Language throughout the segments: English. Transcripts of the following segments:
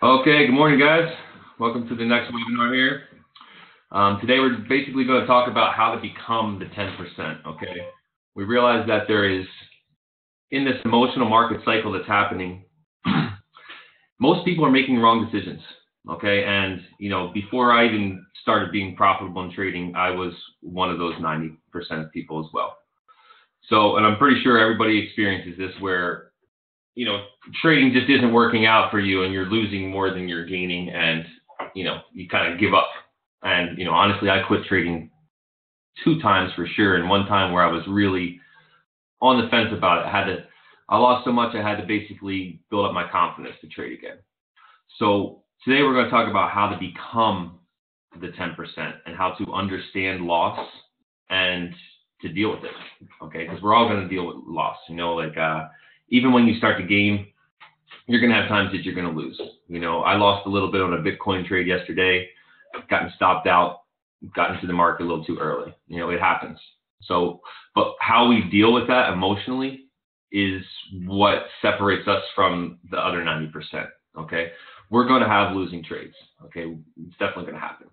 Okay, good morning, guys. Welcome to the next webinar here. Today, we're basically going to talk about how to become the 10%, okay? We realize that there is, in this emotional market cycle that's happening, most people are making wrong decisions, okay? And, before I even started being profitable in trading, I was one of those 90% of people as well. So, and I'm pretty sure everybody experiences this where trading just isn't working out for you and you're losing more than you're gaining and, you kind of give up. And, honestly, I quit trading 2 times for sure. And one time where I was really on the fence about it. I lost so much, I had to basically build up my confidence to trade again. So today we're going to talk about how to become the 10% and how to understand loss and to deal with it. Okay. Because we're all going to deal with loss, even when you start to gain, you're going to have times that you're going to lose. I lost a little bit on a Bitcoin trade yesterday, gotten stopped out, got into the market a little too early. It happens. So, but how we deal with that emotionally is what separates us from the other 90%. Okay. We're going to have losing trades. Okay. It's definitely going to happen.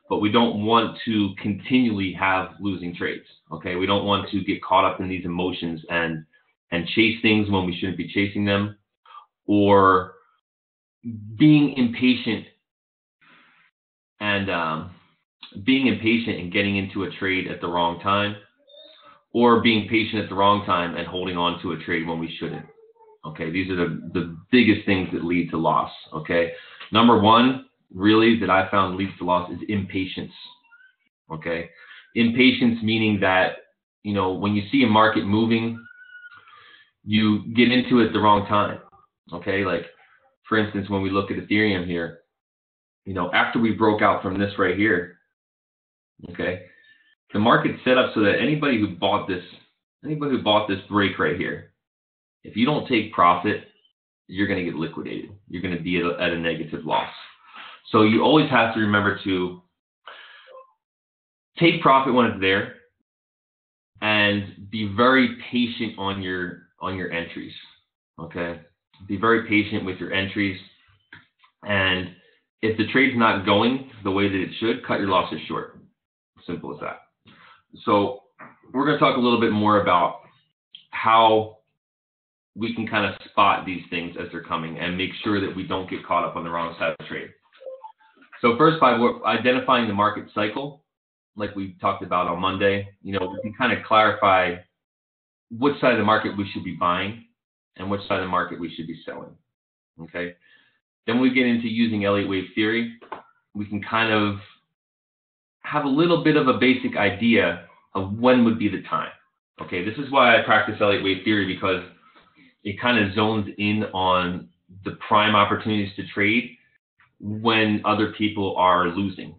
But we don't want to continually have losing trades. Okay. We don't want to get caught up in these emotions and chase things when we shouldn't be chasing them, or being impatient and getting into a trade at the wrong time, or being patient at the wrong time and holding on to a trade when we shouldn't. Okay, these are the biggest things that lead to loss. Okay, number one really that I found leads to loss is impatience. Okay, impatience meaning that when you see a market moving, you get into it at the wrong time. Okay, like for instance, when we look at Ethereum here, after we broke out from this right here, okay, the market's set up so that anybody who bought this break right here, if you don't take profit, you're going to get liquidated. You're going to be at a negative loss. So you always have to remember to take profit when it's there and be very patient on your entries. Okay, be very patient with your entries, and if the trade's not going the way that it should, cut your losses short. Simple as that. So we're going to talk a little bit more about how we can kind of spot these things as they're coming and make sure that we don't get caught up on the wrong side of the trade. So first, by identifying the market cycle, like we talked about on Monday, we can kind of clarify which side of the market we should be buying and which side of the market we should be selling. Okay. Then we get into using Elliott wave theory. We can kind of have a little bit of a basic idea of when would be the time. Okay. This is why I practice Elliott wave theory, because it kind of zones in on the prime opportunities to trade when other people are losing.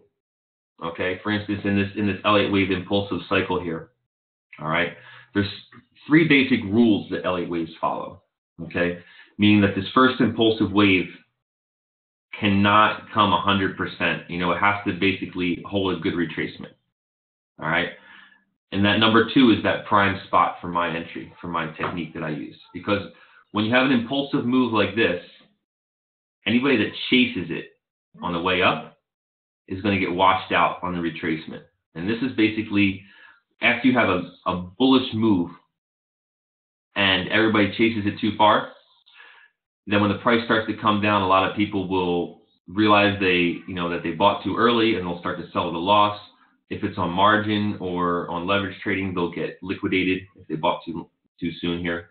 Okay. For instance, in this Elliott wave impulsive cycle here, all right, there's 3 basic rules that Elliott waves follow. Okay, meaning that this first impulsive wave cannot come 100%. It has to basically hold a good retracement. All right, and that number 2 is that prime spot for my entry, for my technique that I use. Because when you have an impulsive move like this, anybody that chases it on the way up is going to get washed out on the retracement. And this is basically after you have a bullish move and everybody chases it too far, then when the price starts to come down, a lot of people will realize that they bought too early and they'll start to sell at a loss. If it's on margin or on leverage trading, they'll get liquidated if they bought too soon here.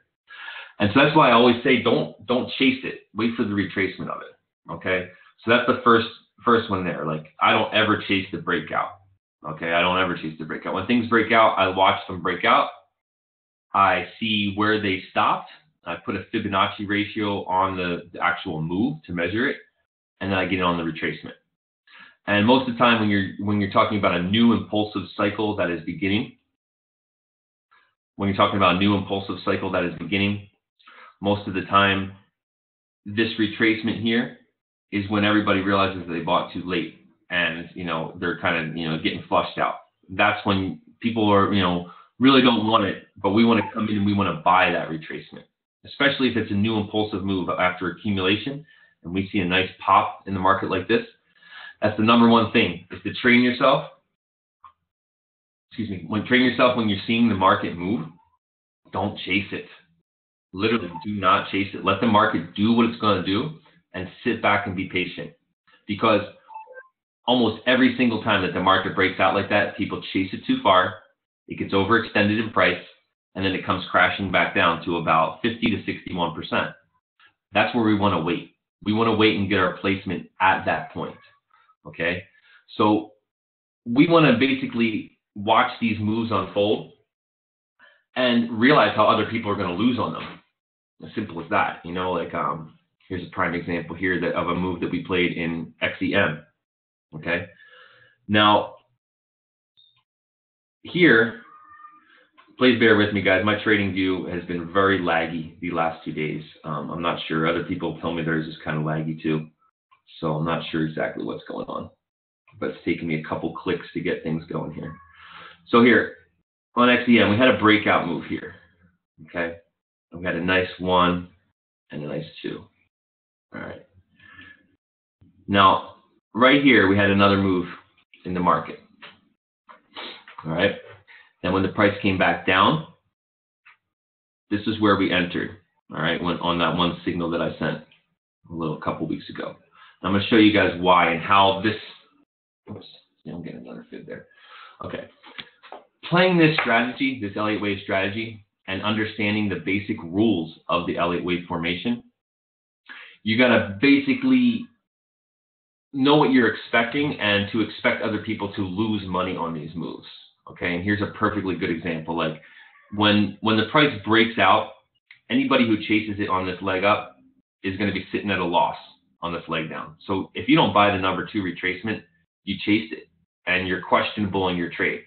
And so that's why I always say don't chase it. Wait for the retracement of it. Okay, so that's the first one there. Like, I don't ever chase the breakout. Okay, I don't ever chase the breakout. When things break out, I watch them break out. I see where they stopped. I put a Fibonacci ratio on the actual move to measure it, and then I get it on the retracement. And most of the time, when you're talking about a new impulsive cycle that is beginning, most of the time, this retracement here is when everybody realizes that they bought too late, and they're kind of getting flushed out. That's when people are really don't want it, but we want to come in and we want to buy that retracement, especially if it's a new impulsive move after accumulation, and we see a nice pop in the market like this, that's the number one thing, is to train yourself. Train yourself when you're seeing the market move. Don't chase it. Literally, do not chase it. Let the market do what it's going to do and sit back and be patient. Because almost every single time that the market breaks out like that, people chase it too far, it gets overextended in price, and then it comes crashing back down to about 50 to 61%. That's where we want to wait. We want to wait and get our placement at that point, okay? So we want to basically watch these moves unfold and realize how other people are going to lose on them. As simple as that, you know, like here's a prime example here of a move that we played in XEM, okay? Now, here, please bear with me, guys. My trading view has been very laggy the last 2 days. I'm not sure. Other people tell me theirs is kind of laggy too. So I'm not sure exactly what's going on. But it's taken me a couple clicks to get things going here. So here, on XEM, we had a breakout move here. Okay? We had a nice 1 and a nice 2. All right. Now, right here, we had another move in the market. All right? And when the price came back down, this is where we entered, all right, on that one signal that I sent a couple weeks ago. I'm going to show you guys why and how this, oops, I'm getting another fib there. Okay. Playing this strategy, this Elliott wave strategy, and understanding the basic rules of the Elliott wave formation, you got to basically know what you're expecting and to expect other people to lose money on these moves. Okay, and here's a perfectly good example. Like when the price breaks out, anybody who chases it on this leg up is going to be sitting at a loss on this leg down. So if you don't buy the number 2 retracement, you chased it and you're questionable in your trade.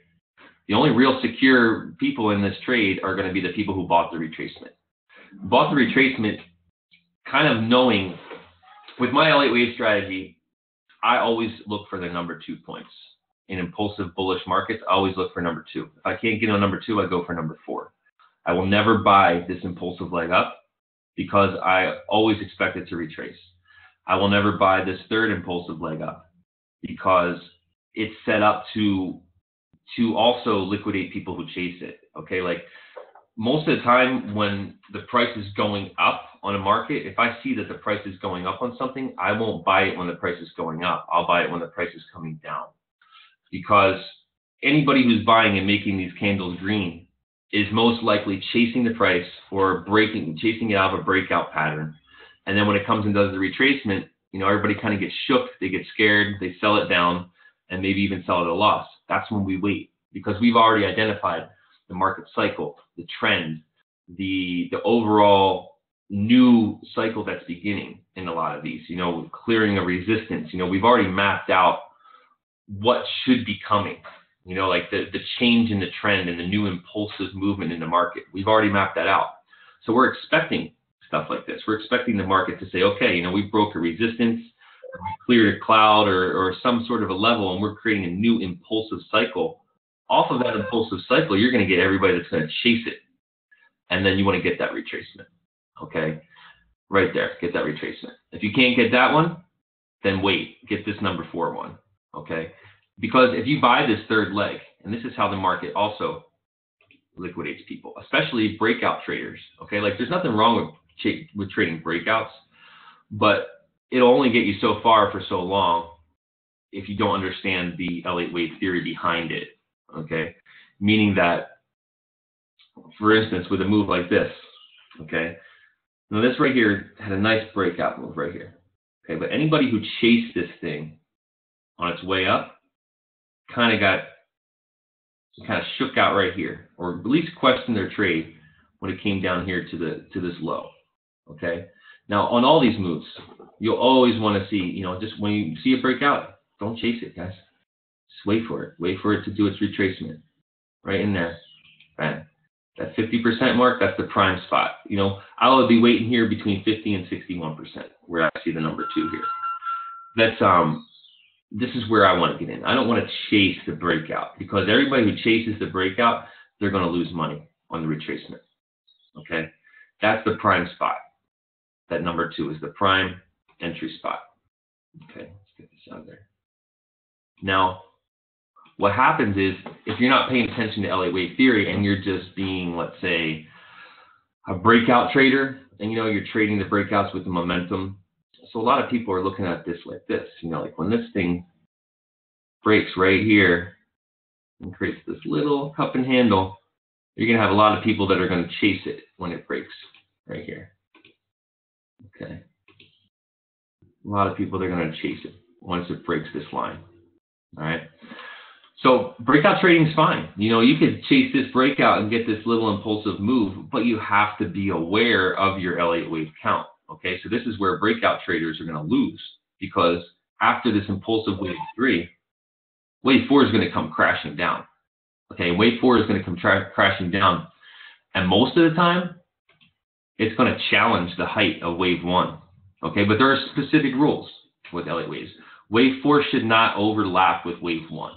The only real secure people in this trade are going to be the people who bought the retracement. Bought the retracement kind of knowing, with my Elliott wave strategy, I always look for the number 2 points. In impulsive bullish markets, I always look for number 2. If I can't get on number 2, I go for number 4. I will never buy this impulsive leg up because I always expect it to retrace. I will never buy this third impulsive leg up because it's set up to also liquidate people who chase it. Okay, like most of the time when the price is going up on a market, if I see that the price is going up on something, I won't buy it when the price is going up. I'll buy it when the price is coming down. Because anybody who's buying and making these candles green is most likely chasing the price or chasing it out of a breakout pattern. And then when it comes and does the retracement, you know, everybody kind of gets shook, they get scared, they sell it down, and maybe even sell it at a loss. That's when we wait, because we've already identified the market cycle, the trend, the overall new cycle that's beginning in a lot of these, you know, clearing a resistance. You know, we've already mapped out what should be coming, you know, like the change in the trend and the new impulsive movement in the market. We've already mapped that out. So we're expecting stuff like this. We're expecting the market to say, okay, you know, we broke a resistance, we cleared a cloud or some sort of a level, and we're creating a new impulsive cycle. Off of that impulsive cycle, you're going to get everybody that's going to chase it. And then you want to get that retracement, okay? Right there, get that retracement. If you can't get that one, then wait, get this number 4 one. Okay, because if you buy this third leg, and this is how the market also liquidates people, especially breakout traders. Okay, like there's nothing wrong with trading breakouts, but it'll only get you so far for so long if you don't understand the Elliott wave theory behind it. Okay, meaning that, for instance, with a move like this, okay, now this right here had a nice breakout move right here. Okay, but anybody who chased this thing on its way up kind of shook out right here, or at least questioned their trade when it came down here to this low. Okay, now on all these moves, you'll always want to see, you know, just when you see a breakout, don't chase it, guys. Just wait for it to do its retracement right in there. Bam. That 50% mark, that's the prime spot. You know, I'll be waiting here between 50 and 61%, where I see the number 2 here. That's this is where I want to get in. I don't want to chase the breakout, because everybody who chases the breakout, they're going to lose money on the retracement. Okay, that's the prime spot. That number 2 is the prime entry spot. Okay, let's get this out of there. Now, what happens is if you're not paying attention to Elliott wave theory and you're just being, let's say, a breakout trader, and you're trading the breakouts with the momentum. So a lot of people are looking at this like this, like when this thing breaks right here and creates this little cup and handle, you're going to have a lot of people that are going to chase it when it breaks right here. Okay. A lot of people, they're going to chase it once it breaks this line. All right. So breakout trading is fine. You could chase this breakout and get this little impulsive move, but you have to be aware of your Elliott wave count. Okay. So this is where breakout traders are going to lose, because after this impulsive wave 3, wave 4 is going to come crashing down. Okay. Wave 4 is going to come crashing down. And most of the time, it's going to challenge the height of wave 1. Okay. But there are specific rules with Elliott waves. Wave 4 should not overlap with wave 1.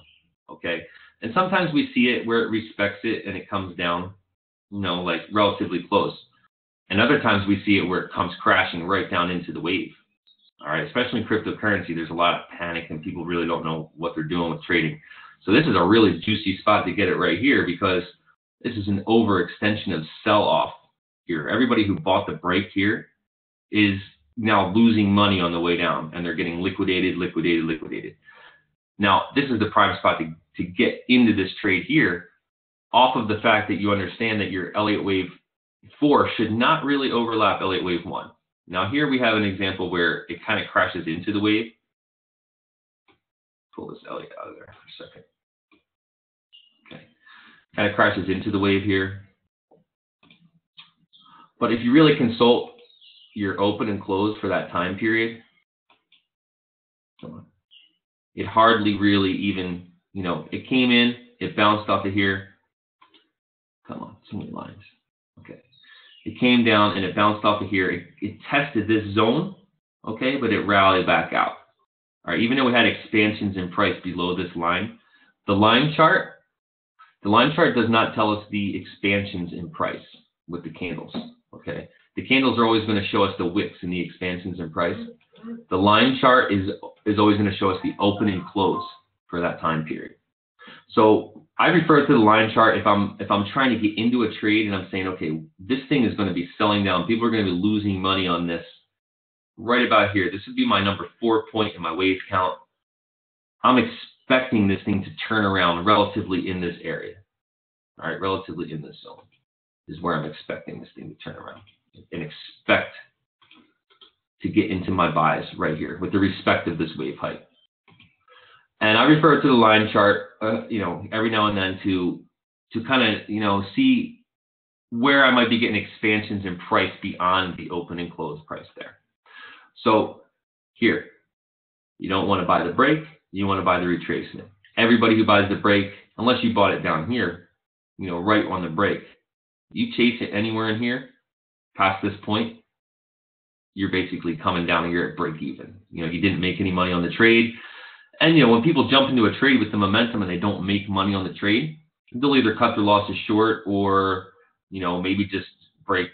Okay. And sometimes we see it where it respects it and it comes down, like relatively close. And other times we see it where it comes crashing right down into the wave. All right. Especially in cryptocurrency, there's a lot of panic and people really don't know what they're doing with trading. So this is a really juicy spot to get it right here, because this is an overextension of sell off here. Everybody who bought the break here is now losing money on the way down, and they're getting liquidated. Now, this is the prime spot to get into this trade here, off of the fact that you understand that your Elliott wave 4 should not really overlap Elliott wave 1. Now, here we have an example where it kind of crashes into the wave. Pull this Elliott out of there for a second. Okay. Kind of crashes into the wave here. But if you really consult your open and close for that time period, come on, it hardly really even, it came in, it bounced off of here. Come on, too many lines. Okay. It came down and it bounced off of here. It tested this zone, okay, but it rallied back out. All right, even though we had expansions in price below this line, the line chart does not tell us the expansions in price with the candles, okay? The candles are always going to show us the wicks and the expansions in price. The line chart is always going to show us the open and close for that time period. So I refer to the line chart if I'm trying to get into a trade and I'm saying, okay, this thing is going to be selling down. People are going to be losing money on this right about here. This would be my number 4 point in my wave count. I'm expecting this thing to turn around relatively in this area. All right, relatively in this zone is where I'm expecting this thing to turn around and expect to get into my buys right here with the respect of this wave height. And I refer to the line chart, every now and then to kind of, see where I might be getting expansions in price beyond the open and close price there. So here, you don't want to buy the break, you want to buy the retracement. Everybody who buys the break, unless you bought it down here, right on the break, you chase it anywhere in here past this point, you're basically coming down and you're at break even. You didn't make any money on the trade. And, when people jump into a trade with the momentum and they don't make money on the trade, they'll either cut their losses short or, maybe just break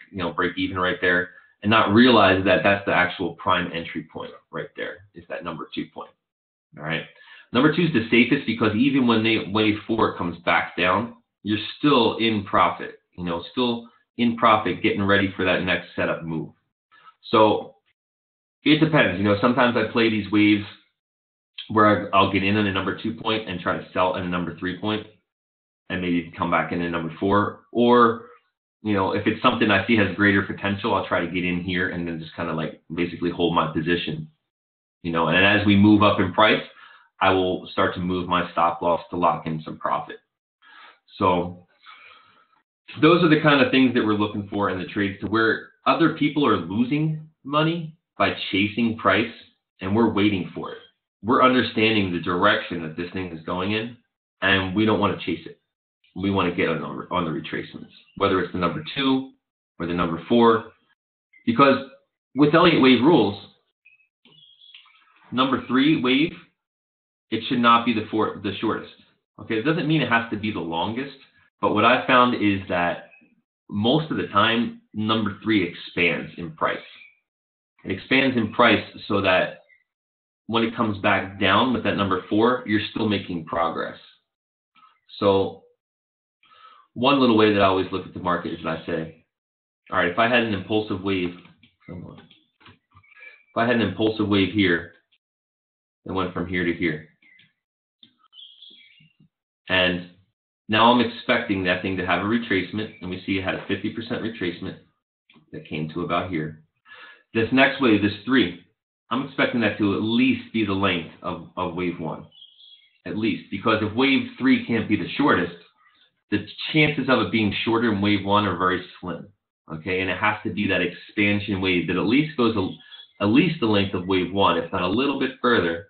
even right there and not realize that that's the actual prime entry point right there. Is that number 2 point. All right. Number 2 is the safest, because even when wave 4 comes back down, you're still in profit, still in profit, getting ready for that next setup move. So it depends. Sometimes I play these waves where I'll get in on a number 2 point and try to sell at a number 3 point and maybe come back in a number 4. Or, if it's something I see has greater potential, I'll try to get in here and then just kind of like basically hold my position. And as we move up in price, I will start to move my stop loss to lock in some profit. So those are the kind of things that we're looking for in the trades, to where other people are losing money by chasing price and we're waiting for it. We're understanding the direction that this thing is going in, and we don't want to chase it. We want to get on the retracements, whether it's the number 2 or the number 4, because with Elliott wave rules, number 3 wave, it should not be the shortest. Okay, it doesn't mean it has to be the longest, but what I found is that most of the time, number 3 expands in price. It expands in price so that when it comes back down with that number 4, you're still making progress. So one little way that I always look at the market is that I say, all right, if I had an impulsive wave, here that went from here to here, and now I'm expecting that thing to have a retracement, and we see it had a 50% retracement that came to about here. This next wave, this 3, I'm expecting that to at least be the length of wave 1, at least, because if wave 3 can't be the shortest, the chances of it being shorter in wave 1 are very slim, okay? And it has to be that expansion wave that at least goes at least the length of wave 1, if not a little bit further.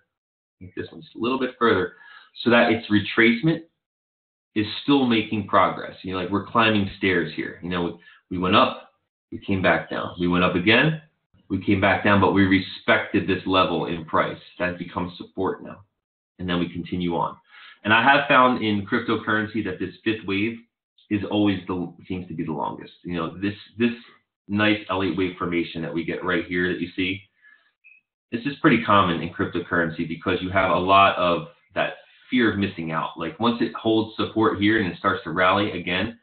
I think this one's a little bit further, so that its retracement is still making progress. You know, like we're climbing stairs here. You know, we went up, we came back down. We went up again, we came back down, but we respected this level in price. That becomes support now. And then we continue on. And I have found in cryptocurrency that this 5th wave is always seems to be the longest. You know, this nice Elliott wave formation that we get right here that you see, this is pretty common in cryptocurrency because you have a lot of that fear of missing out. Like once it holds support here and it starts to rally again,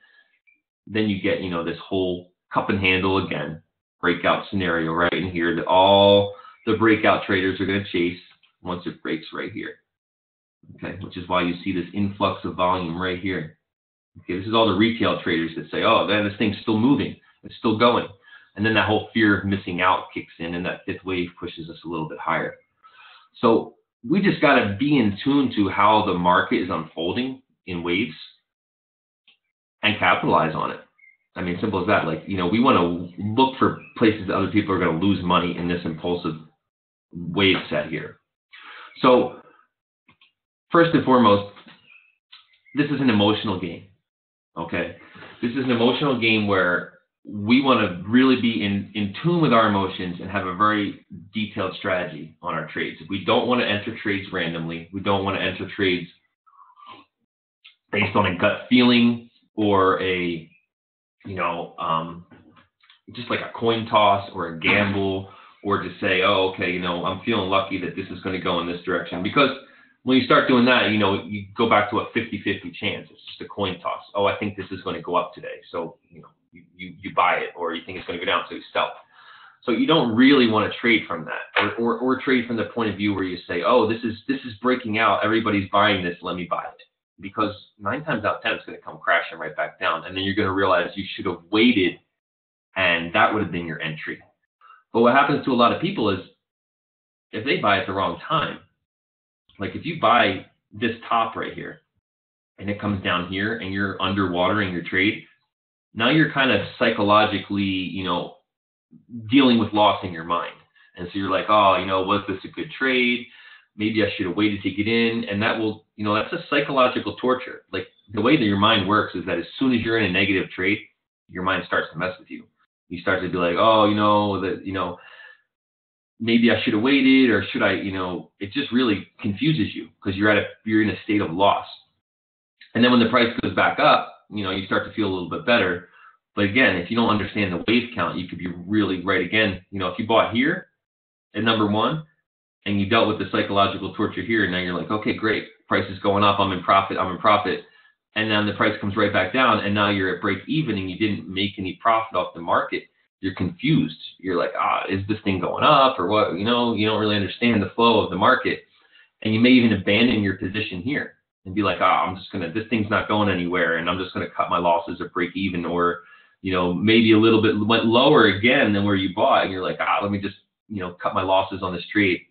then you get, you know, this whole cup and handle again, breakout scenario right in here that all the breakout traders are going to chase once it breaks right here. Okay, which is why you see this influx of volume right here. Okay, this is all the retail traders that say, oh, man, this thing's still moving. It's still going. And then that whole fear of missing out kicks in, and that 5th wave pushes us a little bit higher. So we just got to be in tune to how the market is unfolding in waves and capitalize on it. I mean, simple as that. Like, you know, we want to look for places that other people are going to lose money in this impulsive wave set here. So first and foremost, this is an emotional game, okay? This is an emotional game where we want to really be in tune with our emotions and have a very detailed strategy on our trades. We don't want to enter trades randomly. We don't want to enter trades based on a gut feeling or a, you know, just like a coin toss or a gamble, or to say, oh, okay, you know, I'm feeling lucky that this is going to go in this direction. Because when you start doing that, you know, you go back to a 50-50 chance. It's just a coin toss. Oh, I think this is going to go up today. So, you know, you buy it, or you think it's going to go down, so you sell. So you don't really want to trade from that, or trade from the point of view where you say, oh, this is breaking out. Everybody's buying this. Let me buy it. Because 9 times out of 10, it's going to come crashing right back down. And then you're going to realize you should have waited, and that would have been your entry. But what happens to a lot of people is if they buy at the wrong time, like if you buy this top right here and it comes down here and you're underwatering your trade, now you're kind of psychologically, you know, dealing with loss in your mind. And so you're like, oh, you know, was this a good trade? Maybe I should have waited to get in. And that will, you know, that's a psychological torture. Like the way that your mind works is that as soon as you're in a negative trade, your mind starts to mess with you. You start to be like, oh, you know, that, you know, maybe I should have waited, or should I, you know, it just really confuses you because you're in a state of loss. And then when the price goes back up, you know, you start to feel a little bit better. But again, if you don't understand the wave count, you could be really right again. You know, if you bought here at number 1 and you dealt with the psychological torture here, and now you're like, okay, great, price is going up, I'm in profit. And then the price comes right back down, and now you're at break even and you didn't make any profit off the market. You're confused. You're like, is this thing going up or what? You know, you don't really understand the flow of the market. And you may even abandon your position here and be like, this thing's not going anywhere, and I'm just going to cut my losses or break even, or, you know, maybe a little bit went lower again than where you bought, and you're like, let me just, you know, cut my losses on this trade.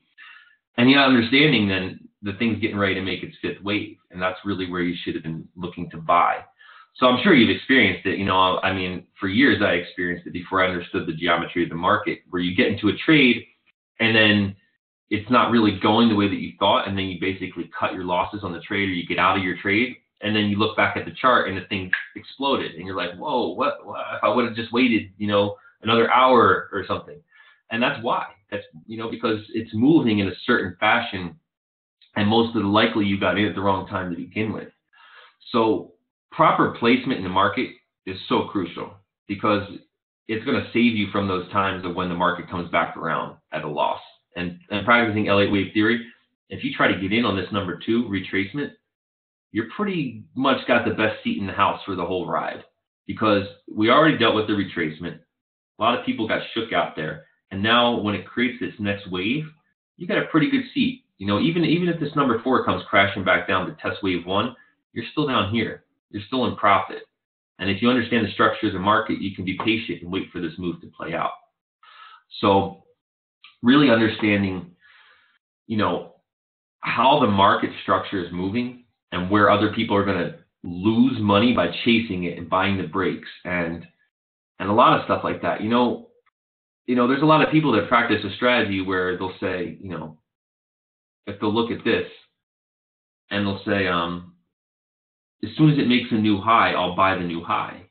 And you're not understanding then the thing's getting ready to make its 5th wave, and that's really where you should have been looking to buy. So I'm sure you've experienced it. You know, I mean, for years I experienced it before I understood the geometry of the market, where you get into a trade and then it's not really going the way that you thought, and then you basically cut your losses on the trade, or you get out of your trade, and then you look back at the chart and the thing exploded, and you're like, whoa, what if I would have just waited, you know, another hour or something? And that's why. That's, you know, because it's moving in a certain fashion, and most of the likely you got in at the wrong time to begin with. So proper placement in the market is so crucial, because it's going to save you from those times of when the market comes back around at a loss. And practicing Elliott wave theory, if you try to get in on this number 2 retracement, you're pretty much got the best seat in the house for the whole ride, because we already dealt with the retracement. A lot of people got shook out there. And now when it creates this next wave, you got a pretty good seat. Even if this number 4 comes crashing back down to test wave 1, you're still down here. You're still in profit. And if you understand the structure of the market, you can be patient and wait for this move to play out. So really understanding, how the market structure is moving and where other people are going to lose money by chasing it and buying the breaks and a lot of stuff like that. There's a lot of people that practice a strategy where they'll say, if they'll look at this and they'll say, as soon as it makes a new high, I'll buy the new high.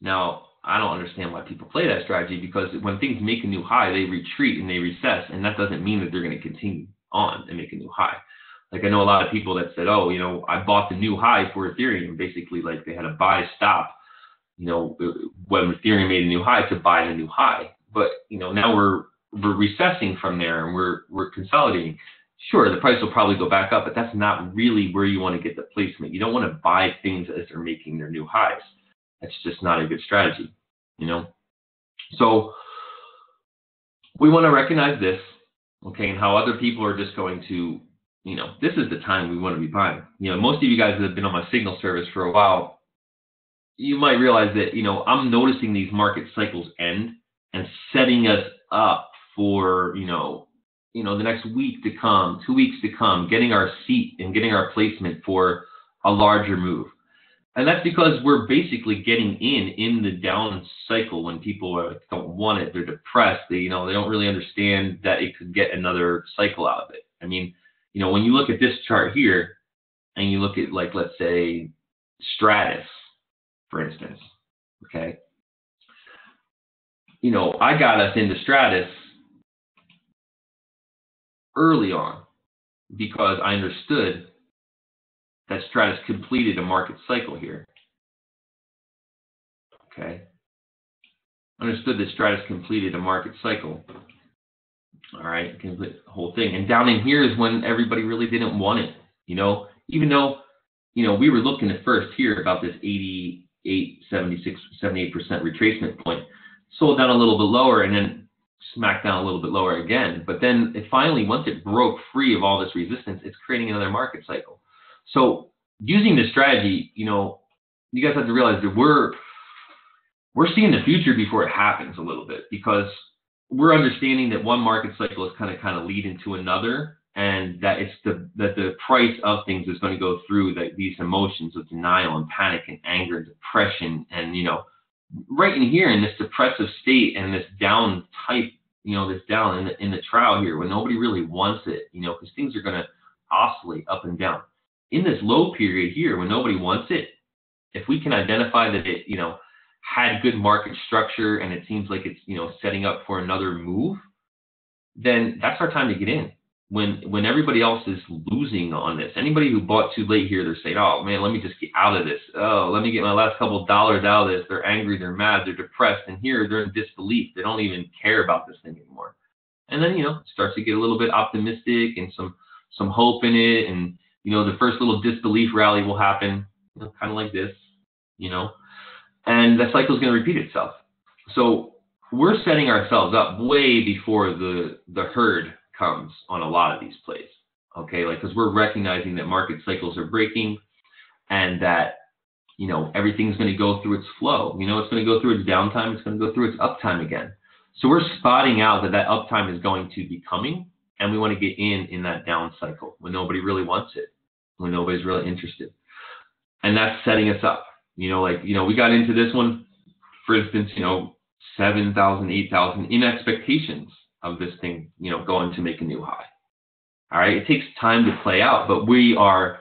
Now, I don't understand why people play that strategy, because when things make a new high, they retreat and they recess, and that doesn't mean that they're going to continue on and make a new high. Like, I know a lot of people that said, I bought the new high for Ethereum. Basically, like, they had a buy stop, when Ethereum made a new high to buy the new high. But, now we're recessing from there and we're consolidating. Sure, the price will probably go back up, but that's not really where you want to get the placement. You don't want to buy things as they're making their new highs. That's just not a good strategy, So we want to recognize this, okay, and how other people are just going to, this is the time we want to be buying. Most of you guys that have been on my Signal service for a while, you might realize that, I'm noticing these market cycles end and setting us up for, the next week to come, 2 weeks to come, getting our seat and getting our placement for a larger move. And that's because we're basically getting in the down cycle when people don't want it. They're depressed. They don't really understand that it could get another cycle out of it. I mean, when you look at this chart here and you look at, like, let's say Stratus, for instance, okay? I got us into Stratus early on because I understood that Stratus completed a market cycle here. Okay. Understood that Stratus completed a market cycle. All right, complete the whole thing. And down in here is when everybody really didn't want it, even though, we were looking at first here about this 88, 76, 78% retracement point, sold down a little bit lower and then smacked down a little bit lower again. But then it finally, once it broke free of all this resistance, it's creating another market cycle. So using this strategy, you guys have to realize that we're seeing the future before it happens a little bit, because we're understanding that one market cycle is kind of lead into another, and that that the price of things is going to go through these emotions of denial and panic and anger and depression, and right in here in this depressive state and this down type, this down in the trial here when nobody really wants it, because things are going to oscillate up and down. In this low period here when nobody wants it, if we can identify that it, had good market structure and it seems like it's, setting up for another move, then that's our time to get in. When everybody else is losing on this, anybody who bought too late here, they're saying, oh man, let me just get out of this. Oh, let me get my last couple of dollars out of this. They're angry, they're mad, they're depressed. And here they're in disbelief. They don't even care about this thing anymore. And then, it starts to get a little bit optimistic and some hope in it. And, the first little disbelief rally will happen, kind of like this, and that cycle is going to repeat itself. So we're setting ourselves up way before the herd comes on a lot of these plays, okay? Because we're recognizing that market cycles are breaking and that, everything's going to go through its flow. It's going to go through its downtime. It's going to go through its uptime again. So we're spotting out that uptime is going to be coming, and we want to get in that down cycle when nobody really wants it, when nobody's really interested. And that's setting us up. We got into this one, for instance, 7,000, 8,000 in expectations of this thing, going to make a new high. All right. It takes time to play out, but we're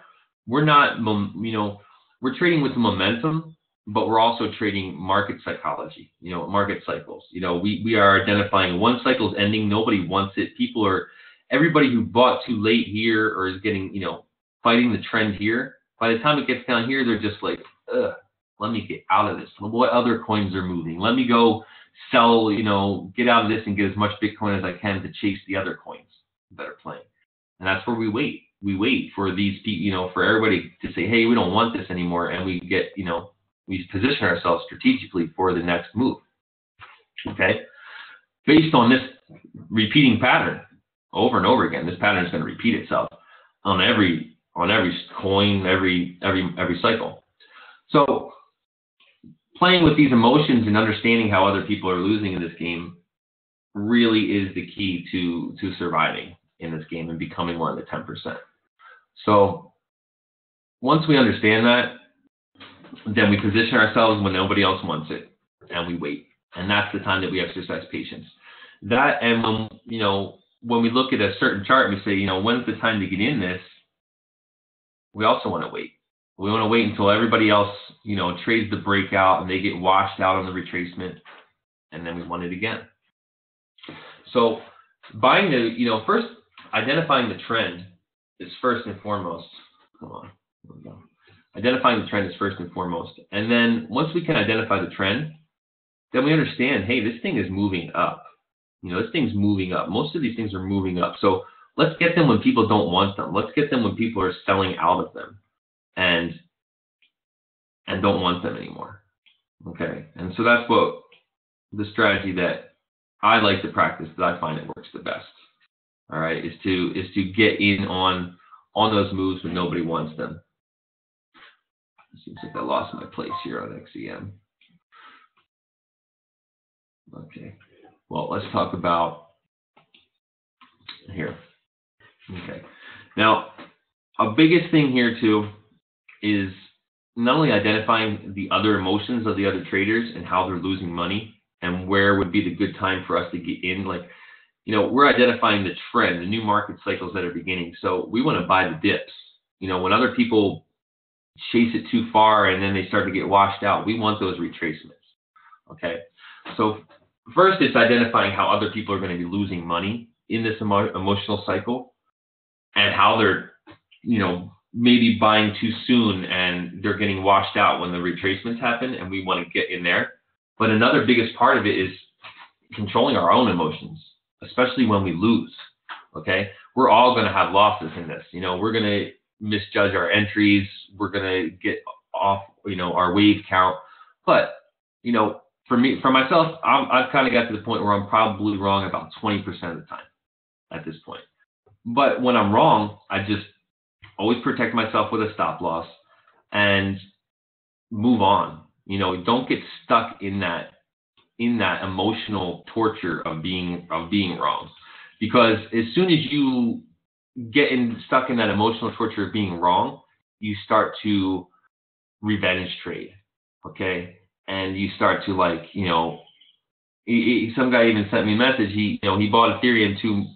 trading with the momentum, but we're also trading market psychology, market cycles. We are identifying one cycle's ending. Nobody wants it. Everybody who bought too late here or is getting, fighting the trend here, by the time it gets down here, they're just like, ugh, Let me get out of this. What other coins are moving? Let me go sell, get out of this and get as much Bitcoin as I can to chase the other coins that are playing. And that's where we wait. We wait for these people, for everybody to say, hey, we don't want this anymore. And we get, we position ourselves strategically for the next move. Okay. Based on this repeating pattern over and over again, this pattern is going to repeat itself on every coin, every cycle. So playing with these emotions and understanding how other people are losing in this game really is the key to surviving in this game and becoming one of the 10%. So once we understand that, then we position ourselves when nobody else wants it, and we wait. And that's the time that we exercise patience. That, and when we look at a certain chart and we say, when's the time to get in this, we also want to wait. We want to wait until everybody else, trades the breakout and they get washed out on the retracement, and then we want it again. So buying first identifying the trend is first and foremost. Come on. There we go. Identifying the trend is first and foremost. And then once we can identify the trend, then we understand, hey, this thing is moving up. This thing's moving up. Most of these things are moving up. So let's get them when people don't want them. Let's get them when people are selling out of them and don't want them anymore. Okay. And so that's what the strategy that I like to practice, that I find it works the best. All right, is to get in on those moves when nobody wants them. It seems like I lost my place here on XEM. Okay, well, let's talk about here. Okay, now a biggest thing here too is not only identifying the other emotions of the other traders and how they're losing money and where would be the good time for us to get in. Like, we're identifying the trend, the new market cycles that are beginning. So we want to buy the dips. When other people chase it too far and then they start to get washed out, we want those retracements. Okay. So first, it's identifying how other people are going to be losing money in this emotional cycle and how they're, maybe buying too soon and they're getting washed out when the retracements happen, and we want to get in there. But another biggest part of it is controlling our own emotions, especially when we lose. Okay. We're all going to have losses in this. We're going to misjudge our entries. We're going to get off, our wave count. But, for myself, I've kind of got to the point where I'm probably wrong about 20% of the time at this point. But when I'm wrong, I just always protect myself with a stop loss and move on. Don't get stuck in that emotional torture of being wrong, because as soon as you get stuck in that emotional torture of being wrong, you start to revenge trade. Okay. And you start to some guy even sent me a message. He bought Ethereum too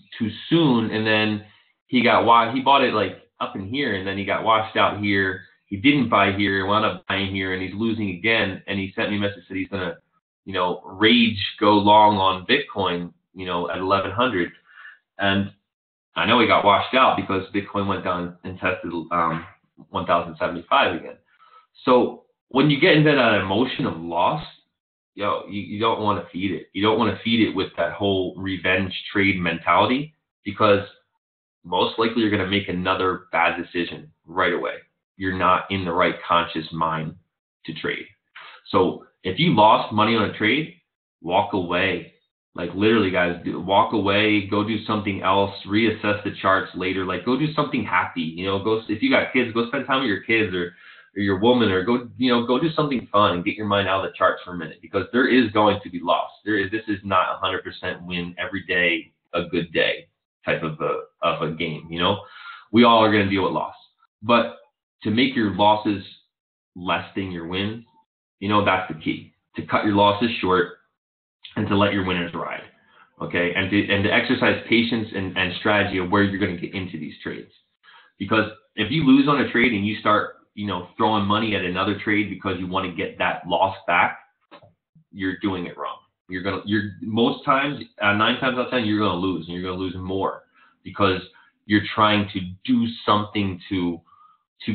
soon, and then he bought it like up in here, and then he got washed out here. He didn't buy here, wound up buying here, and he's losing again. And he sent me a message that he's gonna, rage go long on Bitcoin, at 1100. And I know he got washed out because Bitcoin went down and tested 1075 again. So when you get into that emotion of loss, you don't want to feed it. You don't want to feed it with that whole revenge trade mentality, because most likely you're going to make another bad decision right away. You're not in the right conscious mind to trade. So if you lost money on a trade, walk away. Like literally, guys, walk away, go do something else, reassess the charts later. Like go do something happy. If you got kids, go spend time with your kids or your woman, or go do something fun and get your mind out of the charts for a minute, because there is going to be loss. This is not 100% win every day, a good day type of a game. We all are going to deal with loss, but to make your losses less than your wins, that's the key, to cut your losses short and to let your winners ride. Okay. And to exercise patience and strategy of where you're going to get into these trades. Because if you lose on a trade and you start, throwing money at another trade because you want to get that loss back, you're doing it wrong. Most times, 9 times out of 10, you're going to lose, and you're going to lose more because you're trying to do something to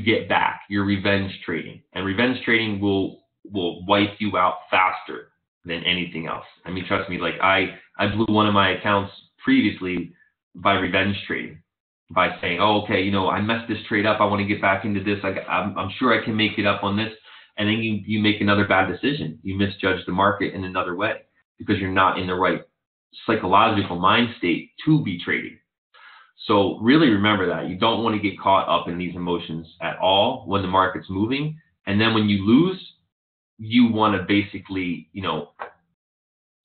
get back. You're revenge trading, and revenge trading will will wipe you out faster than anything else. I mean, trust me, like I blew one of my accounts previously by revenge trading, by saying, oh, okay, you know, I messed this trade up. I want to get back into this. I'm sure I can make it up on this. And then you make another bad decision. You misjudge the market in another way because you're not in the right psychological mind state to be trading. So really remember that. You don't want to get caught up in these emotions at all when the market's moving. And then when you lose, you want to basically, you know,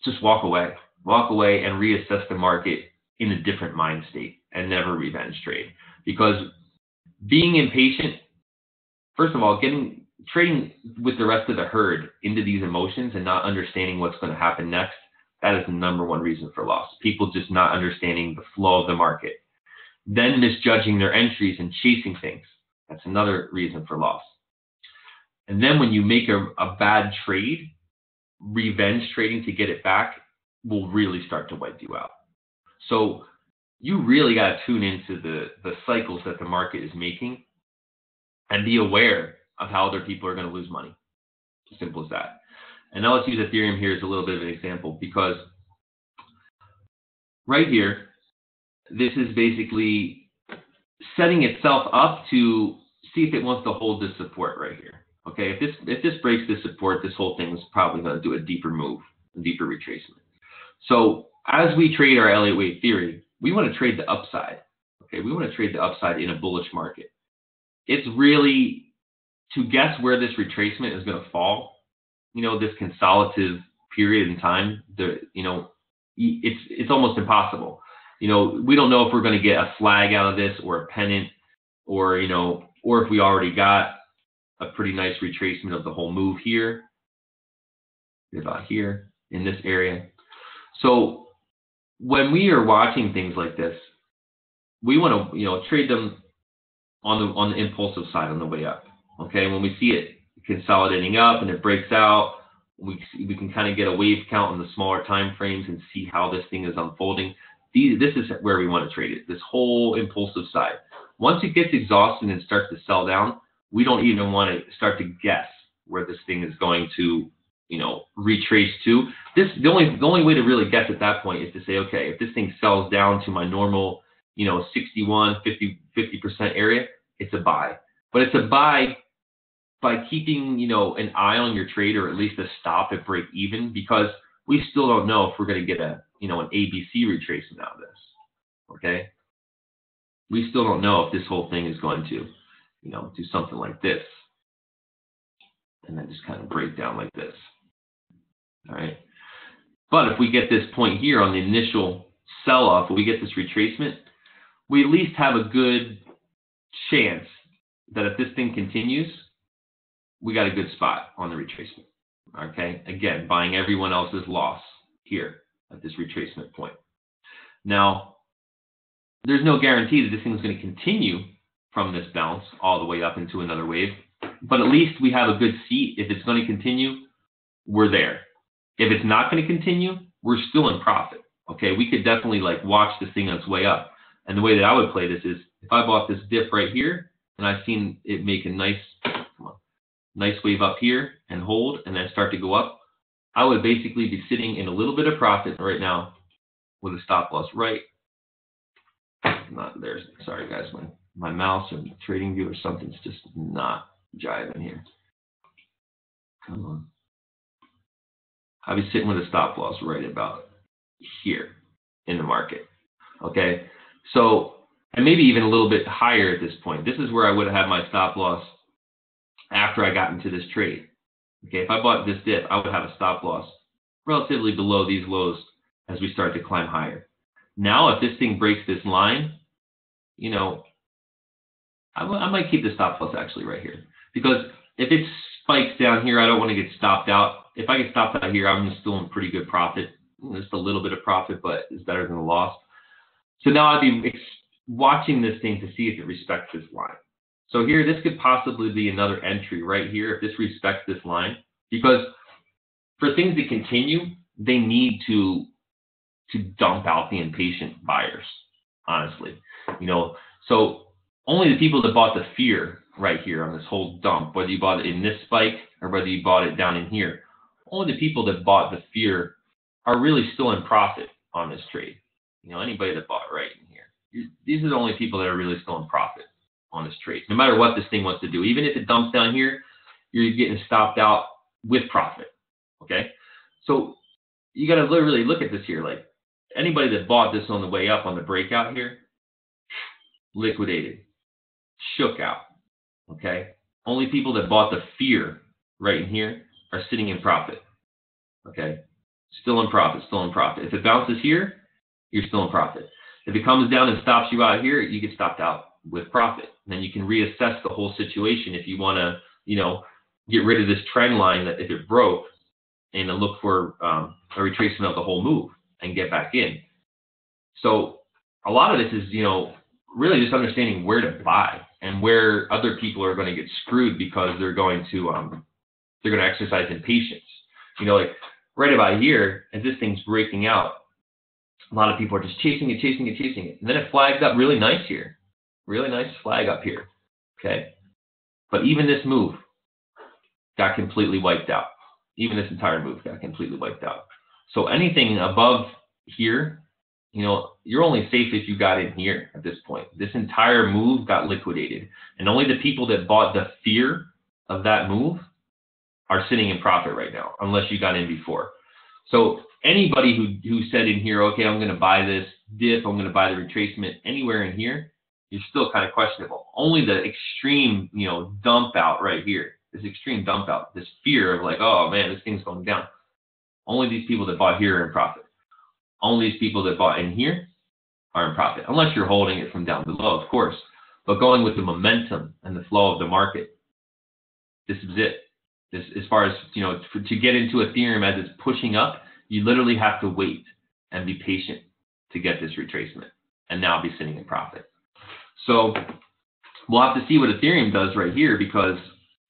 just walk away and reassess the market in a different mind state and never revenge trade. Because being impatient, first of all, trading with the rest of the herd into these emotions and not understanding what's going to happen next, that is the number one reason for loss. People just not understanding the flow of the market. Then misjudging their entries and chasing things. That's another reason for loss. And then when you make a bad trade, revenge trading to get it back will really start to wipe you out. So you really got to tune into the cycles that the market is making and be aware of how other people are going to lose money. Simple as that. And now let's use Ethereum here as a little bit of an example, because right here, this is basically setting itself up to see if it wants to hold this support right here. Okay, if this breaks this support, this whole thing is probably going to do a deeper move, a deeper retracement. So as we trade our Elliott wave theory, we want to trade the upside. Okay, we want to trade the upside in a bullish market. It's really to guess where this retracement is going to fall. You know, this consolidative period in time. It's almost impossible. You know, we don't know if we're going to get a flag out of this or a pennant, or or if we already got a pretty nice retracement of the whole move here, about here in this area. So when we are watching things like this, we want to trade them on the impulsive side on the way up. Okay, when we see it consolidating up and it breaks out, we can kind of get a wave count on the smaller time frames and see how this thing is unfolding. This is where we want to trade it, this whole impulsive side. Once it gets exhausted and starts to sell down, we don't even want to start to guess where this thing is going to, retrace to. The only way to really guess at that point is to say, okay, if this thing sells down to my normal, 61, 50% area, it's a buy. But it's a buy by keeping, an eye on your trade, or at least a stop at break even, because we still don't know if we're going to get an ABC retracement out of this. Okay. We still don't know if this whole thing is going to, do something like this, and then just kind of break down like this. All right. But if we get this point here on the initial sell-off, we get this retracement, we at least have a good chance that if this thing continues, we got a good spot on the retracement. Okay. Again, buying everyone else's loss here at this retracement point. Now, there's no guarantee that this thing is going to continue from this bounce all the way up into another wave, but at least we have a good seat. If it's going to continue, we're there. If it's not going to continue, we're still in profit. Okay, we could definitely watch this thing on its way up. And the way that I would play this is, if I bought this dip right here and I've seen it make a nice wave up here and hold and then start to go up, I would basically be sitting in a little bit of profit right now with a stop loss right. Not there. Sorry guys, my mouse and trading view or something's just not jiving here. Come on. I'll be sitting with a stop loss right about here in the market. Okay. So, and maybe even a little bit higher at this point. This is where I would have had my stop loss after I got into this trade. Okay. If I bought this dip, I would have a stop loss relatively below these lows as we start to climb higher. Now, if this thing breaks this line, I might keep the stop loss actually right here, because if it spikes down here, I don't want to get stopped out. If I get stopped out here, I'm still in pretty good profit. Just a little bit of profit, but it's better than a loss. So now I'd be watching this thing to see if it respects this line. So here, this could possibly be another entry right here if this respects this line, because for things to continue, they need to dump out the impatient buyers, honestly. So only the people that bought the fear right here on this whole dump, whether you bought it in this spike or whether you bought it down in here. Only the people that bought the fear are really still in profit on this trade. Anybody that bought right in here, these are the only people that are really still in profit on this trade. No matter what this thing wants to do, even if it dumps down here, you're getting stopped out with profit. Okay, so you got to literally look at this here. Like anybody that bought this on the way up on the breakout here, liquidated, shook out. Okay, only people that bought the fear right in here are sitting in profit. Okay, still in profit, still in profit. If it bounces here, you're still in profit. If it comes down and stops you out here, you get stopped out with profit. And then you can reassess the whole situation if you want to, get rid of this trend line that if it broke, and then look for a retracement of the whole move and get back in. So a lot of this is, really just understanding where to buy and where other people are going to get screwed because they're going to exercise impatience. Like right about here, as this thing's breaking out, a lot of people are just chasing it. And then it flags up really nice here. Really nice flag up here. Okay. But even this move got completely wiped out. Even this entire move got completely wiped out. So anything above here, you're only safe if you got in here at this point. This entire move got liquidated. And only the people that bought the fear of that move are sitting in profit right now, unless you got in before. So anybody who said in here, okay, I'm going to buy this dip, I'm going to buy the retracement anywhere in here, you're still kind of questionable. Only the extreme, dump out right here, this extreme dump out, this fear of like, oh man, this thing's going down. Only these people that bought here are in profit. Only these people that bought in here are in profit, unless you're holding it from down below, of course. But going with the momentum and the flow of the market, this is it. As far as, to get into Ethereum as it's pushing up, you literally have to wait and be patient to get this retracement and now be sitting in profit. So we'll have to see what Ethereum does right here, because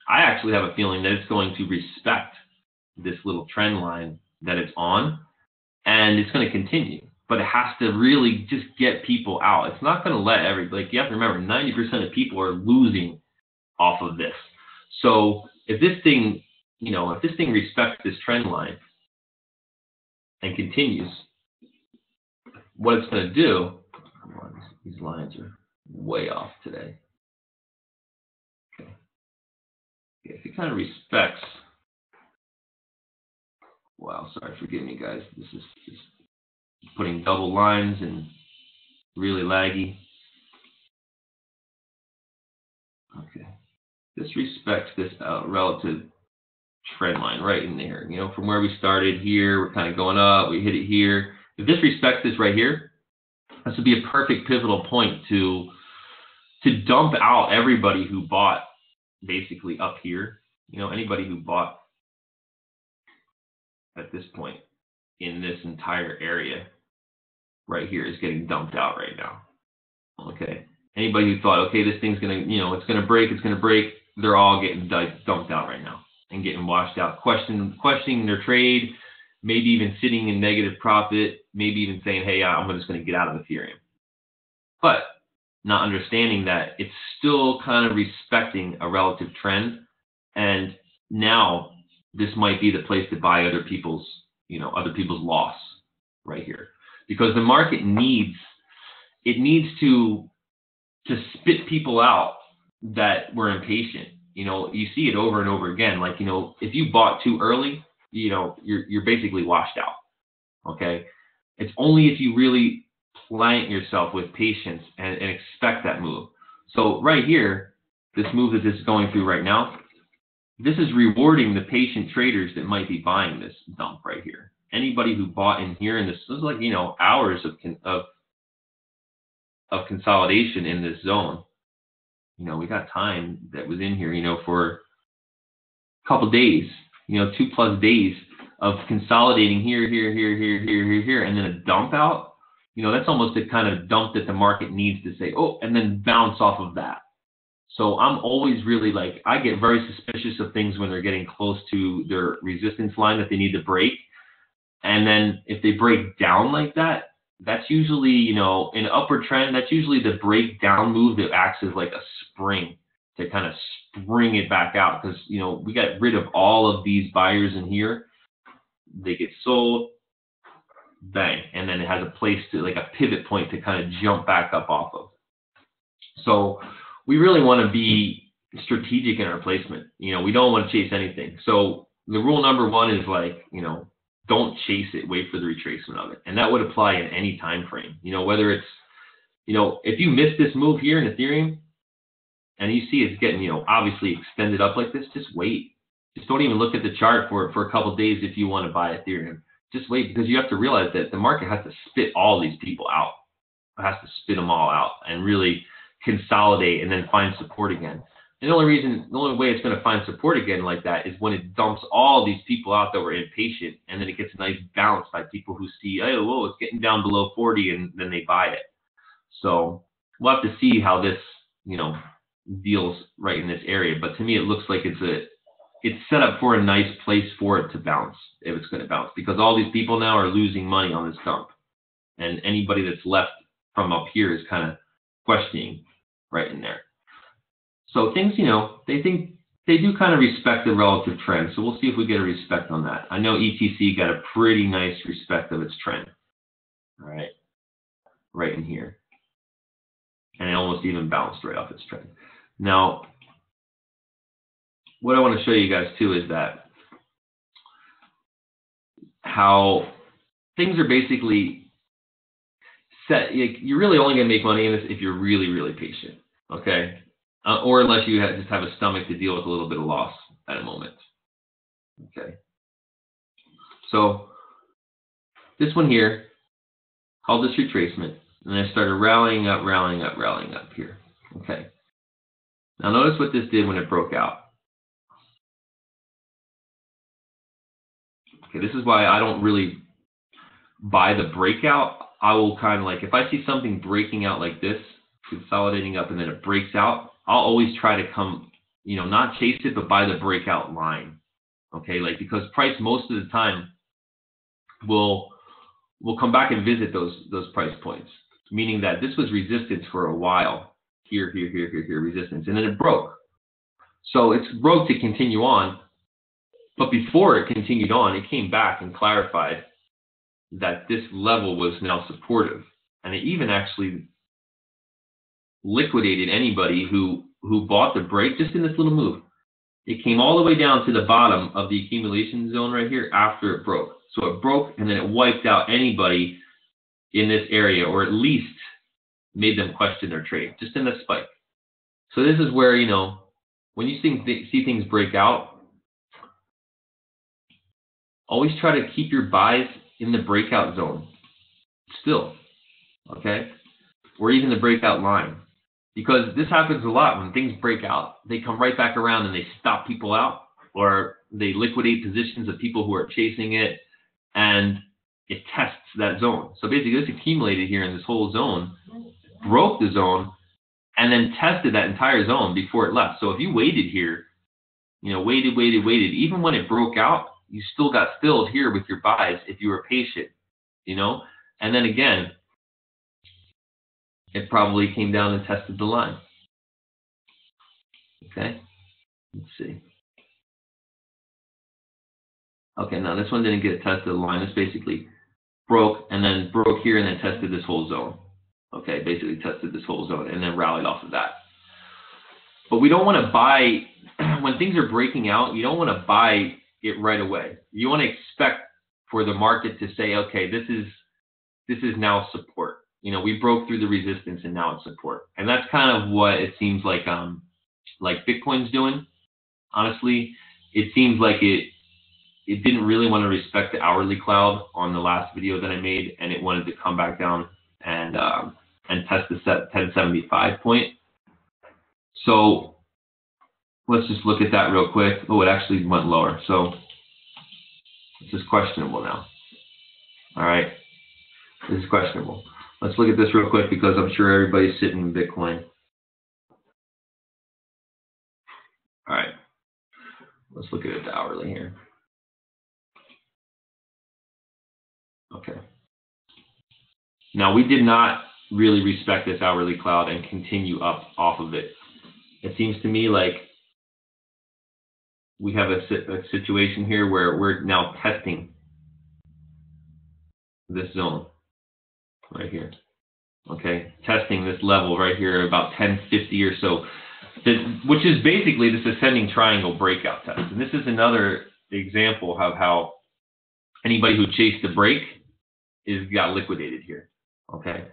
I actually have a feeling that it's going to respect this little trend line that it's on, and it's going to continue. But it has to really just get people out. It's not going to let you have to remember, 90% of people are losing off of this. So if this thing, respects this trend line and continues, what it's going to do, these lines are way off today. Okay. If it kind of respects, wow, sorry, forgive me guys. This is just putting double lines and really laggy. Okay. This respects this relative trend line right in there. From where we started here, we're kind of going up, we hit it here. If this respects this right here, this would be a perfect pivotal point to dump out everybody who bought basically up here. Anybody who bought at this point in this entire area right here is getting dumped out right now. Okay. Anybody who thought, okay, this thing's going to, it's going to break, they're all getting dumped out right now and getting washed out, questioning their trade, maybe even sitting in negative profit, maybe even saying, hey, I'm just going to get out of Ethereum. But not understanding that it's still kind of respecting a relative trend. And now this might be the place to buy other people's loss right here. Because the market needs to spit people out that were impatient. You see it over and over again. Like, if you bought too early, you're basically washed out. Okay. It's only if you really plant yourself with patience and expect that move. So right here, this move that this is going through right now, this is rewarding the patient traders that might be buying this dump right here. Anybody who bought in here, and this is like, hours of consolidation in this zone. We got time that was in here, for a couple days, 2+ days of consolidating here, and then a dump out. That's almost the kind of dump that the market needs to say, oh, and then bounce off of that. So I'm always really I get very suspicious of things when they're getting close to their resistance line that they need to break. And then if they break down like that, that's usually, in an upward trend, that's usually the breakdown move that acts as like a spring to kind of spring it back out, because we got rid of all of these buyers in here. They get sold, bang, and then it has a place to, like a pivot point to kind of jump back up off of. So we really want to be strategic in our placement. We don't want to chase anything. So the rule number one is don't chase it, wait for the retracement of it. And that would apply in any time frame. Whether it's, if you miss this move here in Ethereum and you see it's getting, obviously extended up like this, just wait. Just don't even look at the chart for a couple of days if you want to buy Ethereum. Just wait, because you have to realize that the market has to spit all these people out. It has to spit them all out and really consolidate and then find support again. And the only way it's going to find support again like that is when it dumps all these people out that were impatient, and then it gets a nice bounce by people who see, oh, whoa, it's getting down below 40, and then they buy it. So we'll have to see how this, deals right in this area. But to me, it looks like it's set up for a nice place for it to bounce, if it's going to bounce, because all these people now are losing money on this dump, and anybody that's left from up here is kind of questioning right in there. So things, they do kind of respect the relative trend. So we'll see if we get a respect on that. I know ETC got a pretty nice respect of its trend. All right. Right in here. And it almost even bounced right off its trend. Now, what I want to show you guys too is that how things are basically set. You're really only going to make money in this if you're really, really patient. Okay. Or unless you just have a stomach to deal with a little bit of loss at a moment. Okay. So this one here, called this retracement, and I started rallying up here. Okay. Now notice what this did when it broke out. Okay, this is why I don't really buy the breakout. I will kind of if I see something breaking out like this, consolidating up, and then it breaks out, I'll always try to come, not chase it, but buy the breakout line. Okay, because price most of the time will come back and visit those price points, meaning that this was resistance for a while. Here, resistance, and then it broke. So it's broke to continue on, but before it continued on, it came back and clarified that this level was now supportive, and it even actually liquidated anybody who bought the break just in this little move. It came all the way down to the bottom of the accumulation zone right here after it broke. So it broke, and then it wiped out anybody in this area, or at least made them question their trade just in this spike. So this is where, when you see things break out, always try to keep your buys in the breakout zone still, okay? Or even the breakout line. Because this happens a lot when things break out. They come right back around and they stop people out, or they liquidate positions of people who are chasing it, and it tests that zone. So basically this accumulated here in this whole zone, broke the zone, and then tested that entire zone before it left. So if you waited here, waited, even when it broke out, you still got filled here with your buys if you were patient, and then again, it probably came down and tested the line. Okay, let's see. Okay, now this one didn't get tested the line. This basically broke and then broke here and then tested this whole zone. Okay, basically tested this whole zone and then rallied off of that. But we don't want to buy, when things are breaking out, you don't want to buy it right away. You want to expect for the market to say, okay, this is now support. We broke through the resistance and now it's support. And that's kind of what it seems like Bitcoin's doing. Honestly, it seems like it didn't really want to respect the hourly cloud on the last video that I made, and it wanted to come back down and test the 1075 point. So let's just look at that real quick. Oh, it actually went lower. So this is questionable now. All right, this is questionable. Let's look at this real quick because I'm sure everybody's sitting in Bitcoin. All right, let's look at it the hourly here. Okay. Now we did not really respect this hourly cloud and continue up off of it. it seems to me like we have a situation here where we're now testing this zone right here. Okay, testing this level right here, about 1050 or so, which is basically this ascending triangle breakout test. And this is another example of how anybody who chased the break got liquidated here. Okay,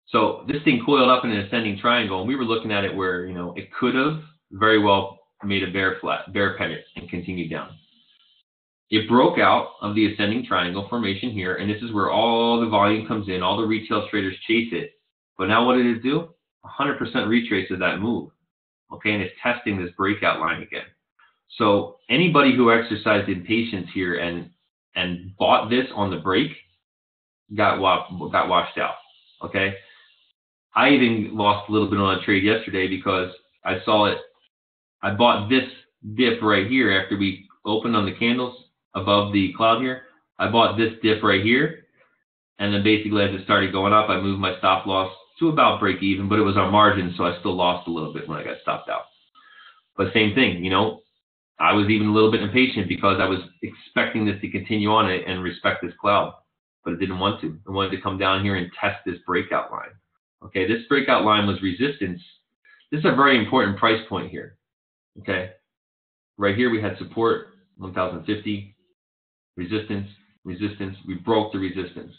so this thing coiled up in an ascending triangle, and we were looking at it where, you know, it could have very well made a bear pennant and continued down. It broke out of the ascending triangle formation here, and this is where all the volume comes in. All the retail traders chase it. But now what did it do? 100% retrace of that move. Okay, and it's testing this breakout line again. So anybody who exercised impatience here and bought this on the break got washed out. Okay, I even lost a little bit on a trade yesterday because I saw it. I bought this dip right here after we opened on the candles above the cloud here. I bought this dip right here, and then basically as it started going up, I moved my stop loss to about break even, but it was on margin, so I still lost a little bit when I got stopped out. But same thing, you know, I was even a little bit impatient because I was expecting this to continue on it and respect this cloud, but it didn't want to. It wanted to come down here and test this breakout line. Okay, this breakout line was resistance. This is a very important price point here. Okay, right here we had support, 1,050. Resistance, resistance. We broke the resistance.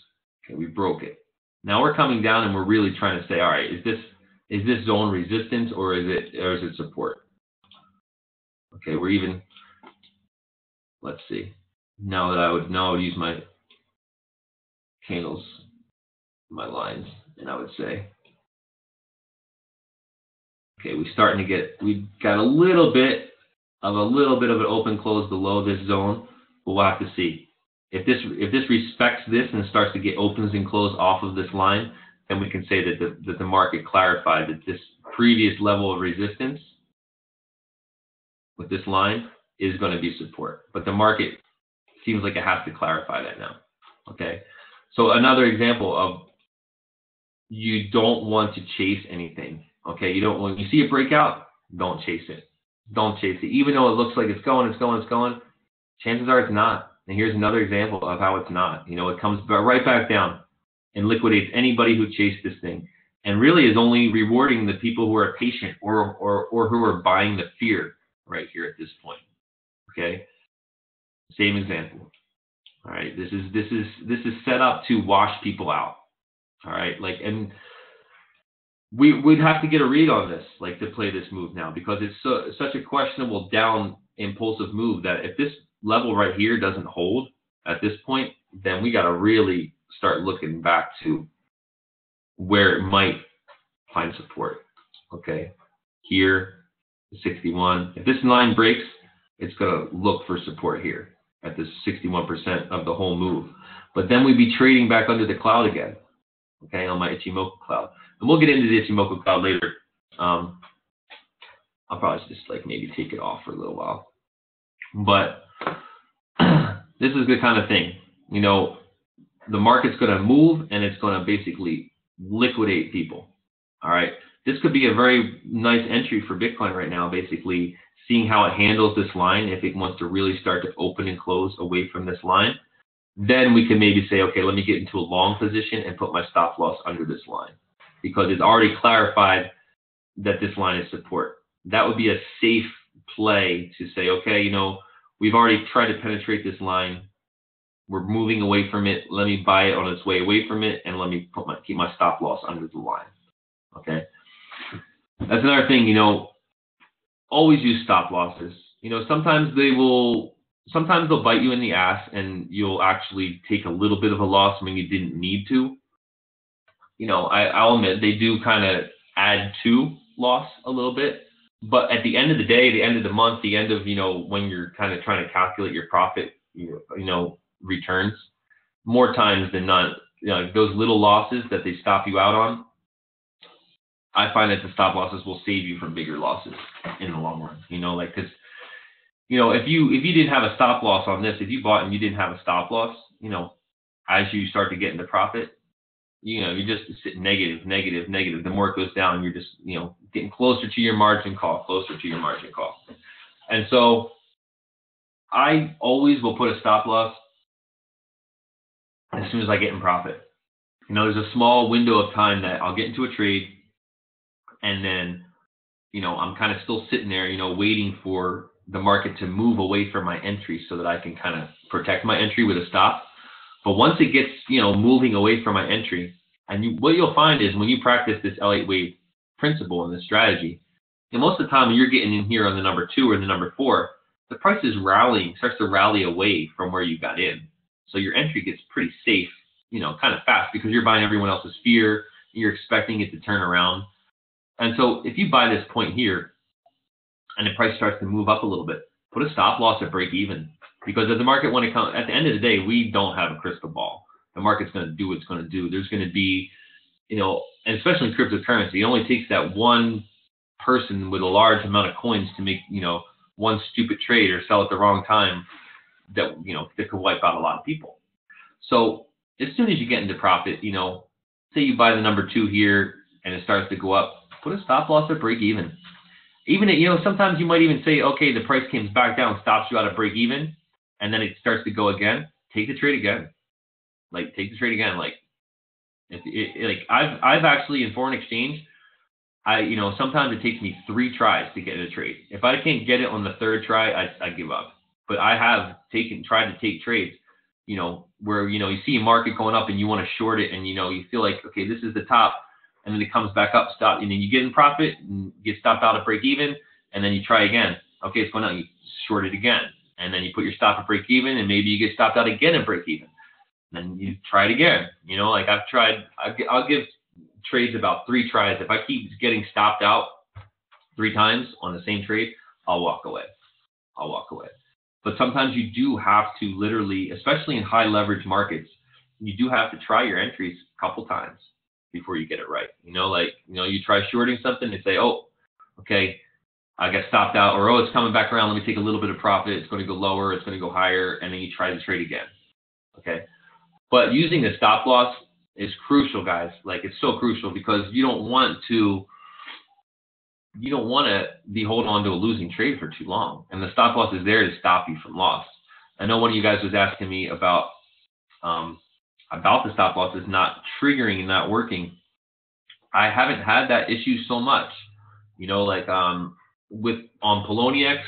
Okay, we broke it. Now we're coming down and we're really trying to say, all right, is this zone resistance or is it support? Okay, we're even. Let's see. Now I would use my candles, my lines, and I would say, okay, we got a little bit of an open close below this zone. We'll have to see. If this respects this and starts to get opens and close off of this line, then we can say that the market clarified that this previous level of resistance with this line is going to be support. But the market seems like it has to clarify that now. Okay. So another example of you don't want to chase anything. Okay. When you see a breakout, don't chase it. Don't chase it. Even though it looks like it's going. Chances are it's not. And here's another example of how it's not. You know, it comes right back down and liquidates anybody who chased this thing, and really is only rewarding the people who are patient or who are buying the fear right here at this point. Okay, same example. All right, this is set up to wash people out. All right, and we'd have to get a read on this, to play this move now, because it's such a questionable down impulsive move that if this level right here doesn't hold at this point, then we got to really start looking back to where it might find support. Okay, here, 61. If this line breaks, it's going to look for support here at this 61% of the whole move. But then we'd be trading back under the cloud again, okay, on my Ichimoku cloud. And we'll get into the Ichimoku cloud later. I'll probably just maybe take it off for a little while. But this is the kind of thing, you know, the market's going to move and it's going to basically liquidate people. All right. This could be a very nice entry for Bitcoin right now, basically seeing how it handles this line. If it wants to really start to open and close away from this line, then we can maybe say, okay, let me get into a long position and put my stop loss under this line, because it's already clarified that this line is support. That would be a safe play to say, okay, you know, we've already tried to penetrate this line. We're moving away from it. Let me buy it on its way away from it, and let me keep my stop loss under the line. Okay. That's another thing, you know, always use stop losses. You know, sometimes they'll bite you in the ass and you'll actually take a little bit of a loss when you didn't need to. You know, I'll admit they do kind of add to loss a little bit. But at the end of the day, the end of the month, the end of, you know, when you're kind of trying to calculate your profit, you know, returns, more times than not, you know, those little losses that they stop you out on, I find that the stop losses will save you from bigger losses in the long run. You know, because, you know, if you didn't have a stop loss on this, if you bought and you didn't have a stop loss, you know, as you start to get into profit, you just sit negative, negative, negative. The more it goes down, you're just, getting closer to your margin call, closer to your margin call. And so I always will put a stop loss as soon as I get in profit. There's a small window of time that I'll get into a trade, and then, I'm kind of still sitting there, waiting for the market to move away from my entry so that I can kind of protect my entry with a stop. But once it gets, moving away from my entry, and what you'll find is when you practice this Elliott Wave principle and this strategy, most of the time when you're getting in here on the number 2 or the number 4, the price is starts to rally away from where you got in. So your entry gets pretty safe, kind of fast, because you're buying everyone else's fear. You're expecting it to turn around. And so if you buy this point here and the price starts to move up a little bit, put a stop loss at break even. Because at the market, when it comes, at the end of the day, we don't have a crystal ball. The market's going to do what it's going to do. There's going to be, and especially in cryptocurrency, it only takes that one person with a large amount of coins to make, one stupid trade or sell at the wrong time that could wipe out a lot of people. So as soon as you get into profit, say you buy the number 2 here and it starts to go up, put a stop loss at break even. Even, sometimes you might even say, okay, the price comes back down, stops you out at break even, and then it starts to go again. Take the trade again. Take the trade again. I've actually, in foreign exchange, sometimes it takes me 3 tries to get a trade. If I can't get it on the 3rd try, I give up. But I have tried to take trades, where, you see a market going up and you want to short it, and, you feel like, okay, this is the top, and then it comes back up, stop, and then you get in profit and get stopped out at break even, and then you try again. Okay, it's going out, you short it again, and then you put your stop at break even, and maybe you get stopped out again at break even. Then you try it again. I'll give trades about 3 tries. If I keep getting stopped out 3 times on the same trade, I'll walk away. But sometimes you do have to literally, especially in high leverage markets, you do have to try your entries a couple times before you get it right. You try shorting something and say, oh, okay, I got stopped out, or, oh, it's coming back around. Let me take a little bit of profit. It's going to go lower. It's going to go higher. And then you try the trade again. Okay. But using a stop loss is crucial, guys. It's so crucial, because you don't want to be holding on to a losing trade for too long. And the stop loss is there to stop you from loss. I know one of you guys was asking me about the stop losses not triggering and not working. I haven't had that issue so much. On Poloniex,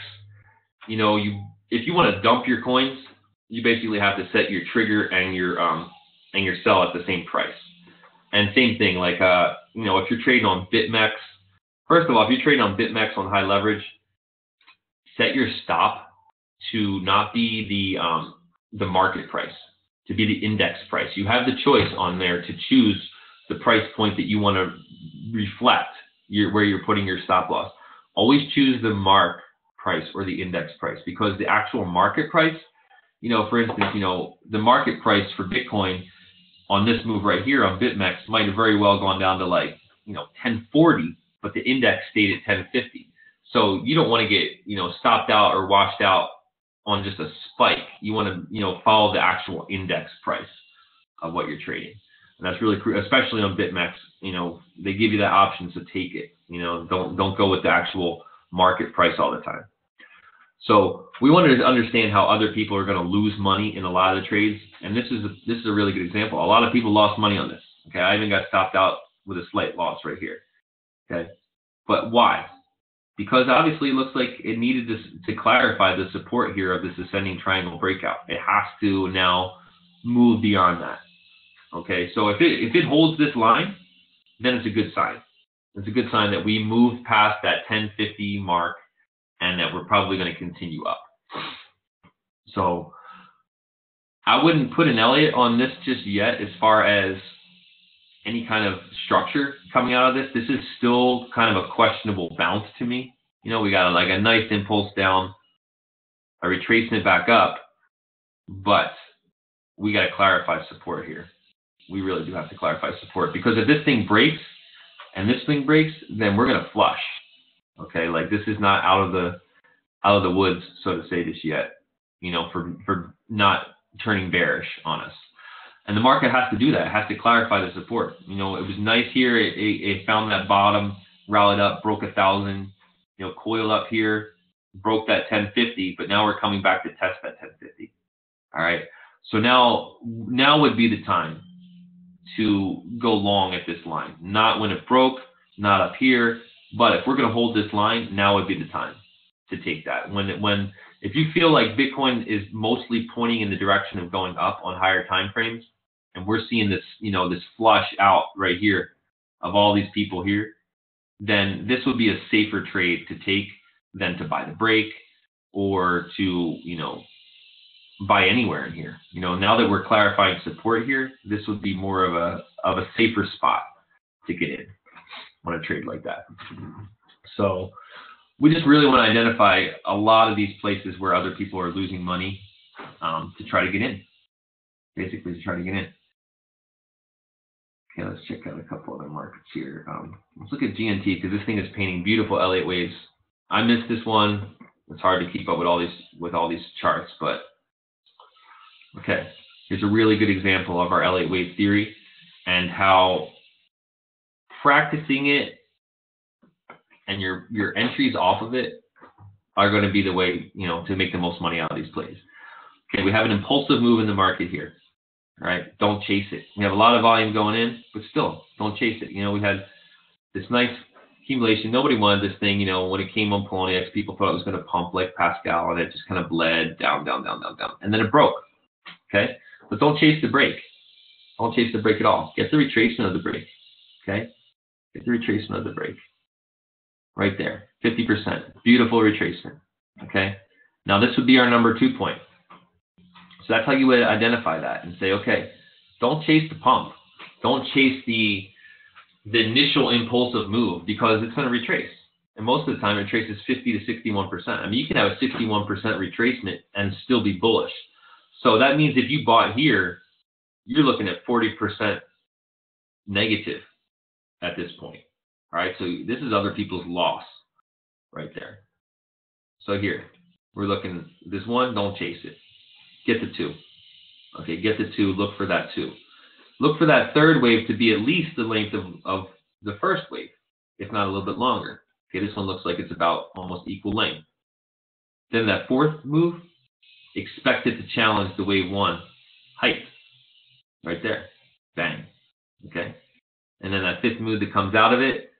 if you want to dump your coins, you basically have to set your trigger and your sell at the same price. And same thing, if you're trading on BitMEX, first of all, if you're trading on BitMEX on high leverage, set your stop to not be the market price, to be the index price. You have the choice on there to choose the price point that you want to reflect where you're putting your stop loss. Always choose the mark price or the index price, because the actual market price, for instance, the market price for Bitcoin on this move right here on BitMEX might have very well gone down to 1040, but the index stayed at 1050. So you don't want to get, stopped out or washed out on just a spike. You want to, follow the actual index price of what you're trading. And that's really crucial, especially on BitMEX. They give you that option, so take it. Don't go with the actual market price all the time. So we wanted to understand how other people are going to lose money in a lot of the trades. And this is a really good example. A lot of people lost money on this. Okay. I even got stopped out with a slight loss right here. Okay. But why? Because obviously it looks like it needed to clarify the support here of this ascending triangle breakout. It has to now move beyond that. Okay. So if it holds this line, then it's a good sign. It's a good sign that we moved past that 1050 mark, and that we're probably going to continue up. So I wouldn't put an Elliott on this just yet as far as any kind of structure coming out of this. This is still kind of a questionable bounce to me. We got a nice impulse down, a retracement back up, but we got to clarify support here. We really do have to clarify support, because if this thing breaks and this thing breaks, then we're going to flush. Okay, this is not out of the woods, so to say, just yet, for not turning bearish on us. And the market has to do that. It has to clarify the support. You know, it was nice here. It found that bottom, rallied up, broke 1,000, you know, coiled up here, broke that 1050, but now we're coming back to test that 1050. All right. So now would be the time to go long at this line. Not when it broke, not up here, but if we're going to hold this line, now would be the time to take that. If you feel like Bitcoin is mostly pointing in the direction of going up on higher time frames, and we're seeing this, you know, this flush out right here of all these people here, then this would be a safer trade to take than to buy the break or to, you know, buy anywhere in here. You know, now that we're clarifying support here, this would be more of a safer spot to get in on a trade like that. So we just really want to identify a lot of these places where other people are losing money to try to get in, basically to try to get in. Okay, let's check out a couple other markets here. Let's look at GNT because this thing is painting beautiful Elliott waves. I missed this one. It's hard to keep up with all these charts, but okay, here's a really good example of our Elliott wave theory and how practicing it and your entries off of it are going to be the way, you know, to make the most money out of these plays. Okay, we have an impulsive move in the market here. All right, don't chase it. We have a lot of volume going in, but still, don't chase it. You know, we had this nice accumulation. Nobody wanted this thing. You know, when it came on Poloniex, people thought it was going to pump like Pascal, and it just kind of bled down, down, down, down, down, and then it broke. Okay, but don't chase the break. Don't chase the break at all. Get the retracement of the break. Okay, get the retracement of the break. Right there, 50%. Beautiful retracement. Okay, now this would be our number 2 point. So that's how you would identify that and say, okay, don't chase the pump. Don't chase the initial impulsive move because it's going to retrace. And most of the time it traces 50 to 61%. I mean, you can have a 61% retracement and still be bullish. So that means if you bought here, you're looking at 40% negative at this point. All right, so this is other people's loss right there. So here, we're looking, this one, don't chase it. Get the 2. Okay, get the 2, look for that 2. Look for that third wave to be at least the length of the first wave, if not a little bit longer. Okay, this one looks like it's about almost equal length. Then that fourth move, expect it to challenge the wave 1 height. Right there, bang, okay? And then that fifth move that comes out of it,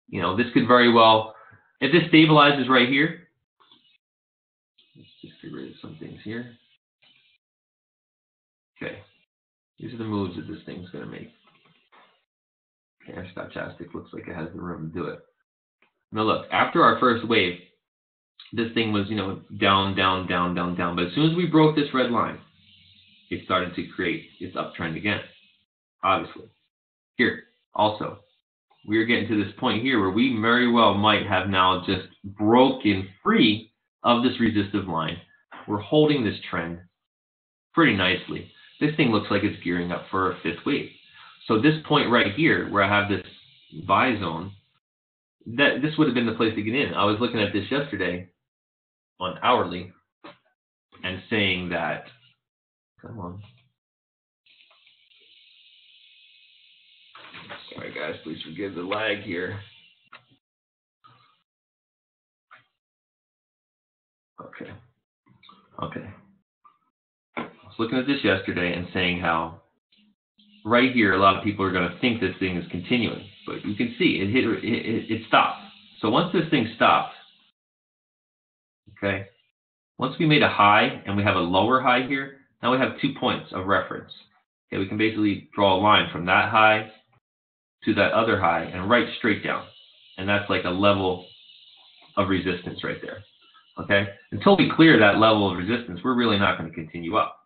you know, this could very well, if this stabilizes right here, let's just get rid of some things here. Okay, these are the moves that this thing's going to make. Okay, our stochastic looks like it has the room to do it. Now look, after our first wave, this thing was, you know, down, down, down, down, down. But as soon as we broke this red line, it started to create its uptrend again, obviously. Here, also, we're getting to this point here where we very well might have now just broken free of this resistive line. We're holding this trend pretty nicely. This thing looks like it's gearing up for a fifth wave. So this point right here, where I have this buy zone, this would have been the place to get in. I was looking at this yesterday on hourly and saying that, come on. Sorry guys, please forgive the lag here. Okay. I was looking at this yesterday and saying how right here a lot of people are going to think this thing is continuing, but you can see it stopped. So once this thing stopped, okay, once we made a high and we have a lower high here, now we have 2 points of reference. Okay, we can basically draw a line from that high to that other high and right straight down. And that's like a level of resistance right there. Okay, until we clear that level of resistance, we're really not going to continue up.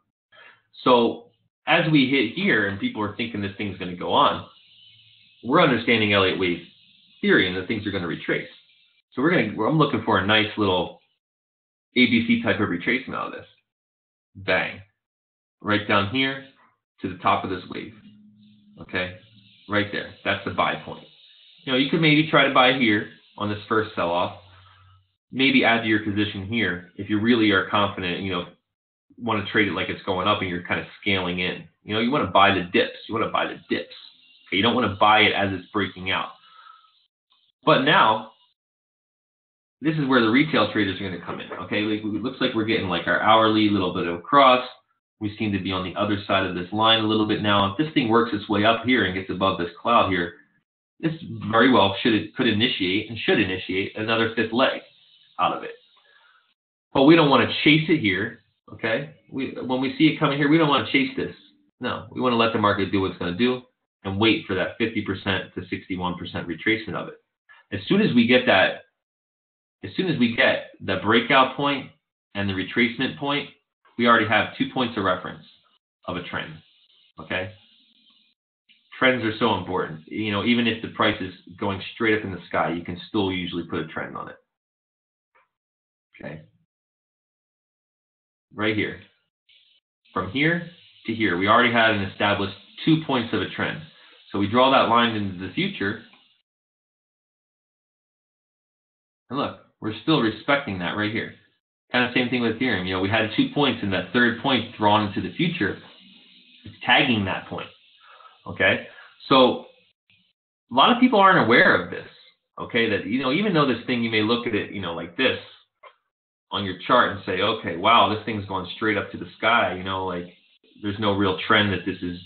So as we hit here and people are thinking this thing's going to go on, we're understanding Elliott wave theory and that things are going to retrace. So I'm looking for a nice little ABC type of retracement out of this. Bang. Right down here to the top of this wave. Okay, right there. That's the buy point. You know, you could maybe try to buy here on this first sell-off. Maybe add to your position here if you really are confident, you know, want to trade it like it's going up and you're kind of scaling in. You know, you want to buy the dips. You want to buy the dips. Okay, you don't want to buy it as it's breaking out. But now, this is where the retail traders are going to come in. Okay, it looks like we're getting like our hourly little bit of cross. We seem to be on the other side of this line a little bit now. If this thing works its way up here and gets above this cloud here, this very well could initiate and should initiate another fifth leg out of it. But we don't want to chase it here, okay? When we see it coming here, we don't want to chase this. No, we want to let the market do what it's going to do and wait for that 50% to 61% retracement of it. As soon as we get the breakout point and the retracement point, we already have 2 points of reference of a trend, okay? Trends are so important. You know, even if the price is going straight up in the sky, you can still usually put a trend on it, okay? Right here. From here to here, we already had an established 2 points of a trend. So we draw that line into the future. And look, we're still respecting that right here. Kind of same thing with Ethereum. You know, we had 2 points and that third point drawn into the future. It's tagging that point. Okay? So a lot of people aren't aware of this. Okay? That, you know, even though this thing, you may look at it, you know, like this on your chart and say, okay, wow, this thing's going straight up to the sky. You know, like there's no real trend that this is.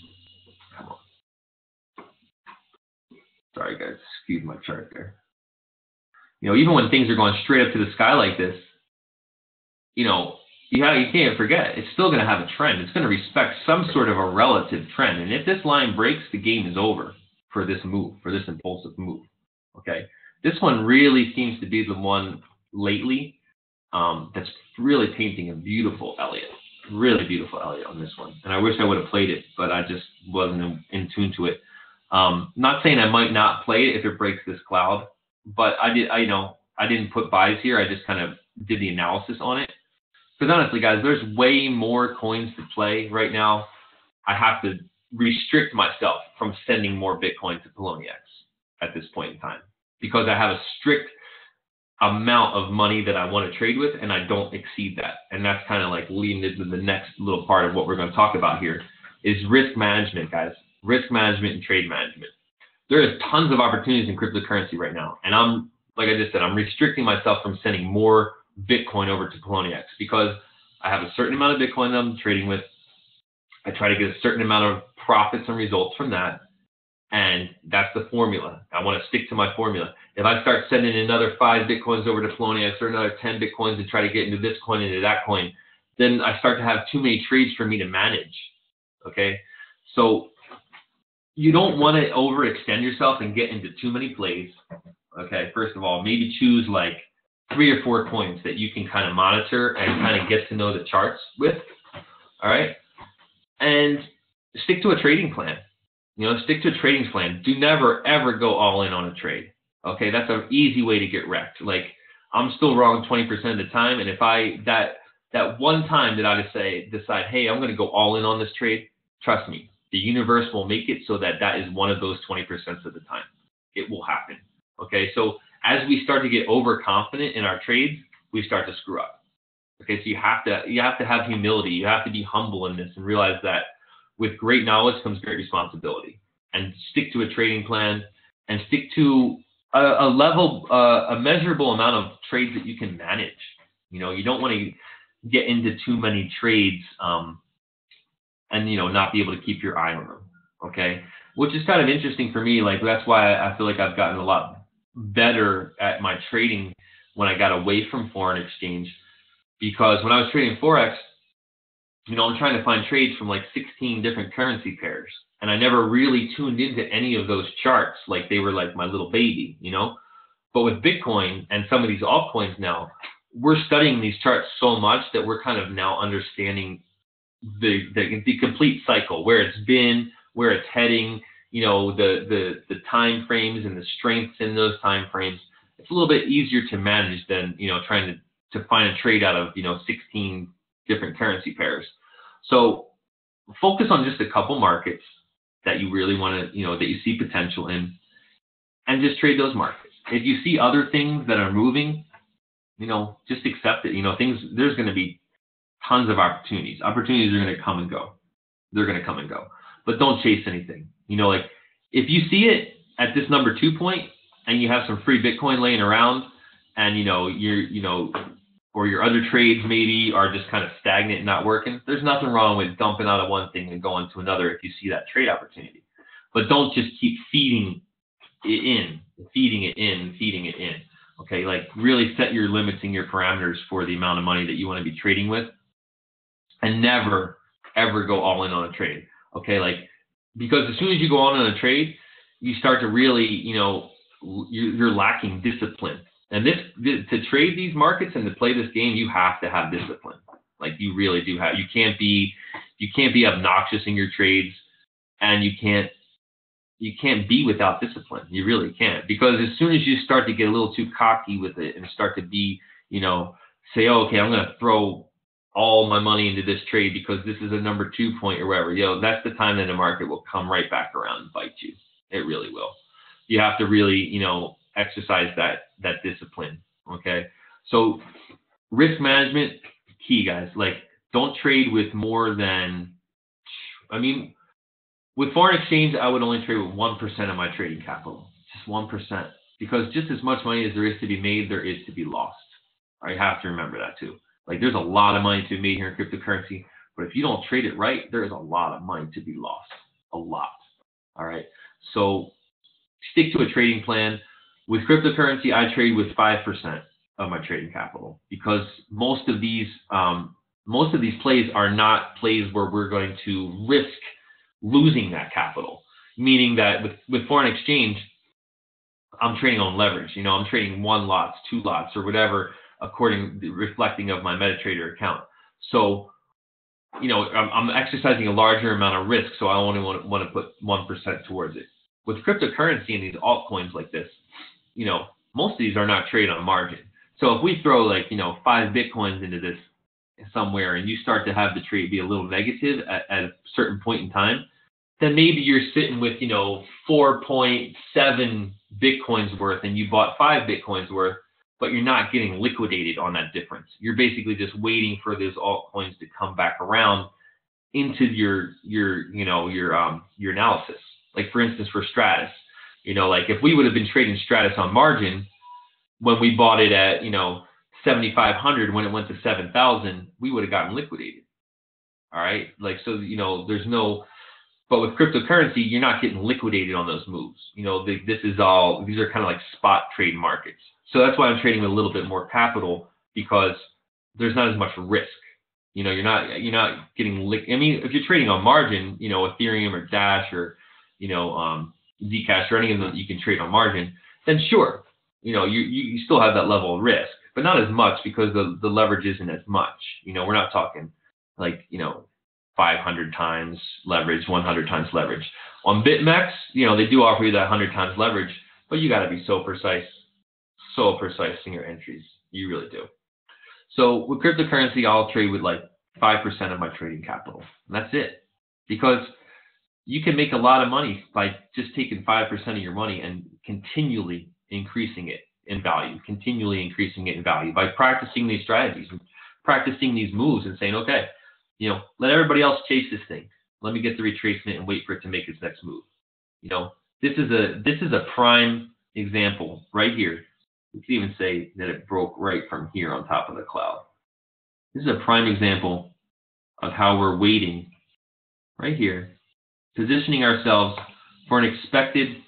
Come on. Sorry, guys. Skewed my chart there. You know, even when things are going straight up to the sky like this, you know, you can't forget, it's still going to have a trend. It's going to respect some sort of a relative trend. And if this line breaks, the game is over for this move, for this impulsive move. Okay? This one really seems to be the one lately that's really painting a beautiful Elliott. Really beautiful Elliott on this one. And I wish I would have played it, but I just wasn't in tune to it. Not saying I might not play it if it breaks this cloud, but I didn't put buys here. I just kind of did the analysis on it. Because honestly, guys, there's way more coins to play right now. I have to restrict myself from sending more Bitcoin to Poloniex at this point in time because I have a strict amount of money that I want to trade with, and I don't exceed that. And that's kind of like leading into the next little part of what we're going to talk about here is risk management, guys. Risk management and trade management. There is tons of opportunities in cryptocurrency right now, and like I just said, I'm restricting myself from sending more Bitcoin over to Poloniex because I have a certain amount of Bitcoin that I'm trading with. I try to get a certain amount of profits and results from that, and that's the formula. I want to stick to my formula. If I start sending another 5 Bitcoins over to Poloniex or another 10 Bitcoins and try to get into this coin, into that coin, then I start to have too many trades for me to manage, okay? So you don't want to overextend yourself and get into too many plays, okay? First of all, maybe choose like 3 or 4 coins that you can kind of monitor and kind of get to know the charts with, all right? And stick to a trading plan. You know, stick to a trading plan. Do never, ever go all in on a trade, okay? That's an easy way to get wrecked. Like, I'm still wrong 20% of the time, and if that one time that I decide, hey, I'm going to go all in on this trade, trust me, the universe will make it so that is one of those 20% of the time. It will happen, okay? So as we start to get overconfident in our trades, we start to screw up. Okay, so you have to have humility. You have to be humble in this and realize that with great knowledge comes great responsibility. And stick to a trading plan and stick to a measurable amount of trades that you can manage. You know, you don't want to get into too many trades and, you know, not be able to keep your eye on them. Okay, which is kind of interesting for me. Like, that's why I feel like I've gotten a lot better at my trading when I got away from foreign exchange, because when I was trading Forex, you know, I'm trying to find trades from like 16 different currency pairs, and I never really tuned into any of those charts like they were like my little baby, you know. But with Bitcoin and some of these altcoins now, we're studying these charts so much that we're kind of now understanding the complete cycle, where it's been, where it's heading, you know, the time frames and the strengths in those time frames. It's a little bit easier to manage than, you know, trying to find a trade out of, you know, 16 different currency pairs. So focus on just a couple markets that you really want to, you know, that you see potential in, and just trade those markets. If you see other things that are moving, you know, just accept it. You know, there's going to be tons of opportunities. Opportunities are going to come and go. They're going to come and go. But don't chase anything. Like if you see it at this number 2 point and you have some free Bitcoin laying around and, or your other trades maybe are just kind of stagnant and not working, there's nothing wrong with dumping out of one thing and going to another if you see that trade opportunity. But don't just keep feeding it in. Okay, like really set your limits and your parameters for the amount of money that you want to be trading with, and never ever go all in on a trade. Okay, like because as soon as you go all in on a trade, you start to really, you're lacking discipline. And to trade these markets and to play this game, you have to have discipline. Like you really do have. You can't be obnoxious in your trades, and you can't be without discipline. You really can't, because as soon as you start to get a little too cocky with it and start to be, say, oh, okay, I'm going to throw all my money into this trade because this is a number 2 point or whatever, that's the time that the market will come right back around and bite you. It really will. You have to really, exercise that discipline. Okay. So risk management, key, guys. Like don't trade with more than, with foreign exchange, I would only trade with 1% of my trading capital, just 1%, because just as much money as there is to be made, there is to be lost. I have to remember that too. Like there's a lot of money to be made here in cryptocurrency, but if you don't trade it right, there is a lot of money to be lost, a lot. All right. So stick to a trading plan. With cryptocurrency, I trade with 5% of my trading capital, because most of these plays are not plays where we're going to risk losing that capital. Meaning that with foreign exchange, I'm trading on leverage. I'm trading 1 lots, 2 lots, or whatever, reflecting of my MetaTrader account. So, I'm exercising a larger amount of risk, so I only want to put 1% towards it. With cryptocurrency and these altcoins like this, most of these are not traded on margin. So if we throw 5 Bitcoins into this somewhere and you start to have the trade be a little negative at a certain point in time, then maybe you're sitting with, 4.7 Bitcoins worth and you bought 5 Bitcoins worth, but you're not getting liquidated on that difference. You're basically just waiting for those altcoins to come back around into your analysis. Like for instance, for Stratus, like if we would have been trading Stratus on margin when we bought it at, 7,500, when it went to 7,000, we would have gotten liquidated. All right. Like, so, but with cryptocurrency, you're not getting liquidated on those moves. These are kind of like spot trade markets. So that's why I'm trading with a little bit more capital, because there's not as much risk. You're not getting if you're trading on margin, Ethereum or Dash or, Zcash or any of them that you can trade on margin, then sure, you still have that level of risk, but not as much, because the leverage isn't as much. We're not talking like, 500 times leverage, 100 times leverage. On BitMEX, they do offer you that 100 times leverage, but you got to be so precise in your entries. You really do. So with cryptocurrency, I'll trade with like 5% of my trading capital. And that's it. Because you can make a lot of money by just taking 5% of your money and continually increasing it in value, by practicing these strategies and practicing these moves and saying, okay, let everybody else chase this thing. Let me get the retracement and wait for it to make its next move. This is a prime example right here. We can even say that it broke right from here on top of the cloud. This is a prime example of how we're waiting right here, positioning ourselves for an expected,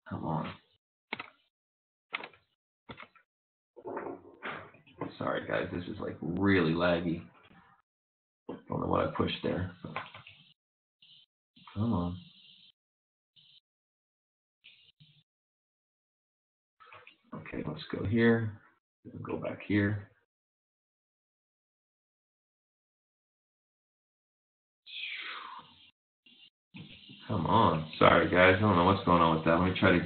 come on. Sorry guys, this is like really laggy. Don't know what I pushed there. Come on. Okay, let's go here. Go back here. Come on. Sorry guys, I don't know what's going on with that. Let me try to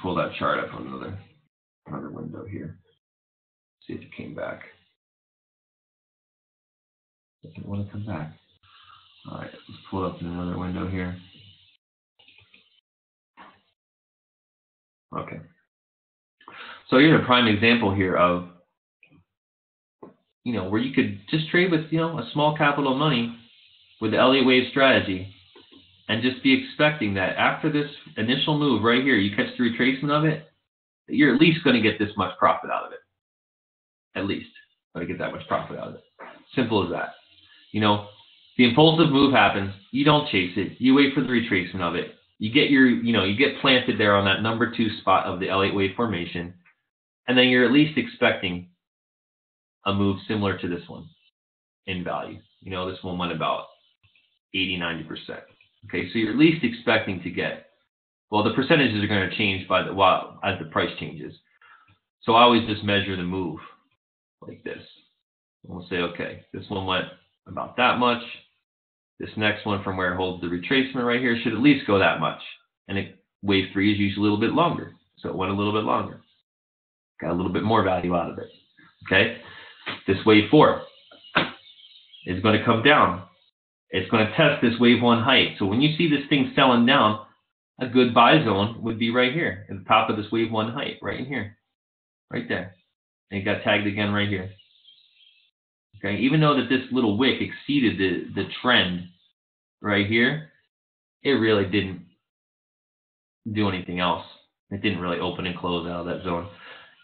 pull that chart up on another window here. See if it came back. Doesn't want to come back. All right, let's pull it up in another window here. Okay. So here's a prime example here of where you could just trade with, a small capital of money with the Elliott Wave strategy and just be expecting that after this initial move right here, you catch the retracement of it, that you're at least going to get this much profit out of it. At least going to get that much profit out of it. Simple as that. The impulsive move happens. You don't chase it. You wait for the retracement of it. You get you get planted there on that number 2 spot of the Elliott Wave formation, and then you're at least expecting a move similar to this one in value. This one went about 80-90%. Okay, so you're at least expecting to get. Well, the percentages are going to change as the price changes. So I always just measure the move like this. And we'll say, okay, this one went about that much. This next one from where it holds the retracement right here should at least go that much. And wave 3 is usually a little bit longer. So it went a little bit longer. Got a little bit more value out of it. Okay? This wave 4 is going to come down. It's going to test this wave 1 height. So when you see this thing selling down, a good buy zone would be right here at the top of this wave 1 height, right in here. Right there. And it got tagged again right here. Okay, even though that this little wick exceeded the trend right here, it really didn't do anything else. It didn't really open and close out of that zone.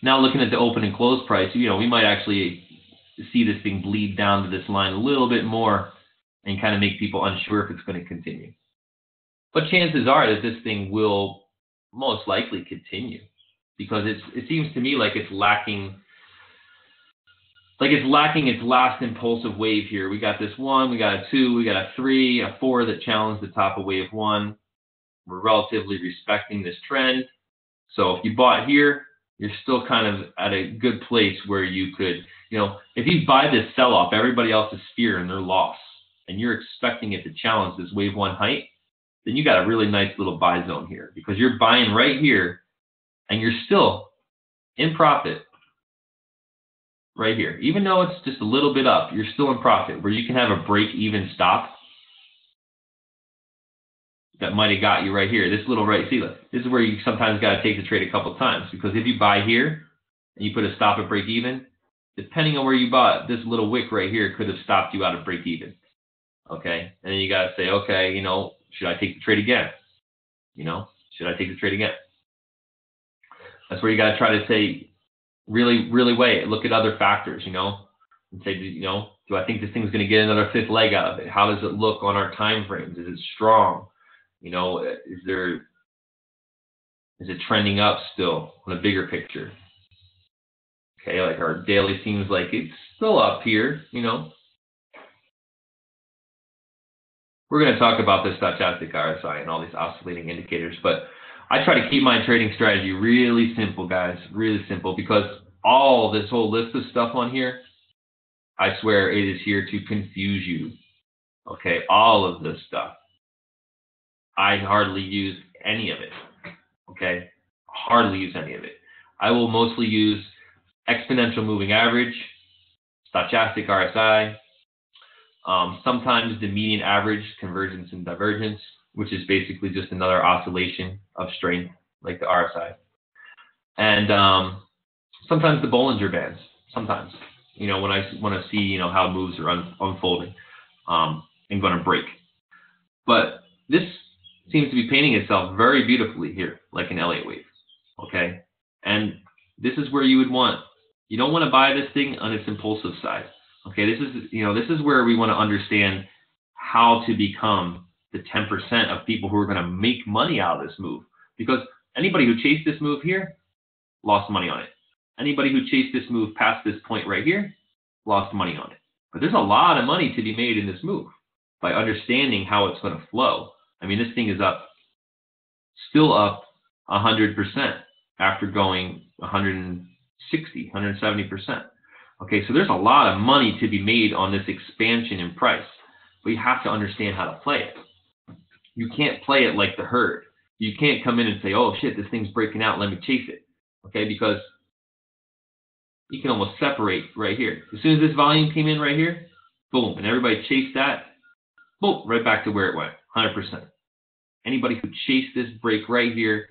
Now looking at the open and close price, we might actually see this thing bleed down to this line a little bit more and kind of make people unsure if it's going to continue. But chances are that this thing will most likely continue because it seems to me like it's lacking. Its last impulsive wave here. We got this 1, we got a 2, we got a 3, a 4 that challenged the top of wave 1. We're relatively respecting this trend. So if you bought here, you're still kind of at a good place where you could, if you buy this sell-off, everybody else is fearing their loss, and you're expecting it to challenge this wave 1 height, then you got a really nice little buy zone here because you're buying right here, and you're still in profit. Right here, even though it's just a little bit up, you're still in profit, where you can have a break-even stop that might have got you right here. This little this is where you sometimes got to take the trade a couple times because if you buy here and you put a stop at break-even, depending on where you bought, this little wick right here could have stopped you out of break-even. Okay, and then you got to say, okay, should I take the trade again? Should I take the trade again? That's where you got to try to say. Really, really weigh it. Look at other factors, and say, do I think this thing's going to get another 5th leg out of it? How does it look on our time frames? Is it strong? Is it trending up still on a bigger picture? Okay, like our daily seems like it's still up here, We're going to talk about this stochastic RSI and all these oscillating indicators, but I try to keep my trading strategy really simple, guys, really simple, because all this whole list of stuff on here, I swear it is here to confuse you. Okay, all of this stuff. I hardly use any of it. Okay, hardly use any of it. I will mostly use exponential moving average, stochastic RSI, sometimes the median average, convergence and divergence, which is basically just another oscillation of strength, like the RSI. And sometimes the Bollinger Bands, sometimes, when I want to see, how moves are unfolding and going to break. But this seems to be painting itself very beautifully here, like an Elliott wave, okay? And this is where you would you don't want to buy this thing on its impulsive side, okay? This is where we want to understand how to become the 10% of people who are going to make money out of this move. Because anybody who chased this move here lost money on it. Anybody who chased this move past this point right here lost money on it. But there's a lot of money to be made in this move by understanding how it's going to flow. I mean, this thing is still up 100% after going 160, 170%. Okay, so there's a lot of money to be made on this expansion in price. But you have to understand how to play it. You can't play it like the herd. You can't come in and say, oh, shit, this thing's breaking out. Let me chase it. Okay, because you can almost separate right here. As soon as this volume came in right here, boom, and everybody chased that, boom, right back to where it went, 100%. Anybody who chased this break right here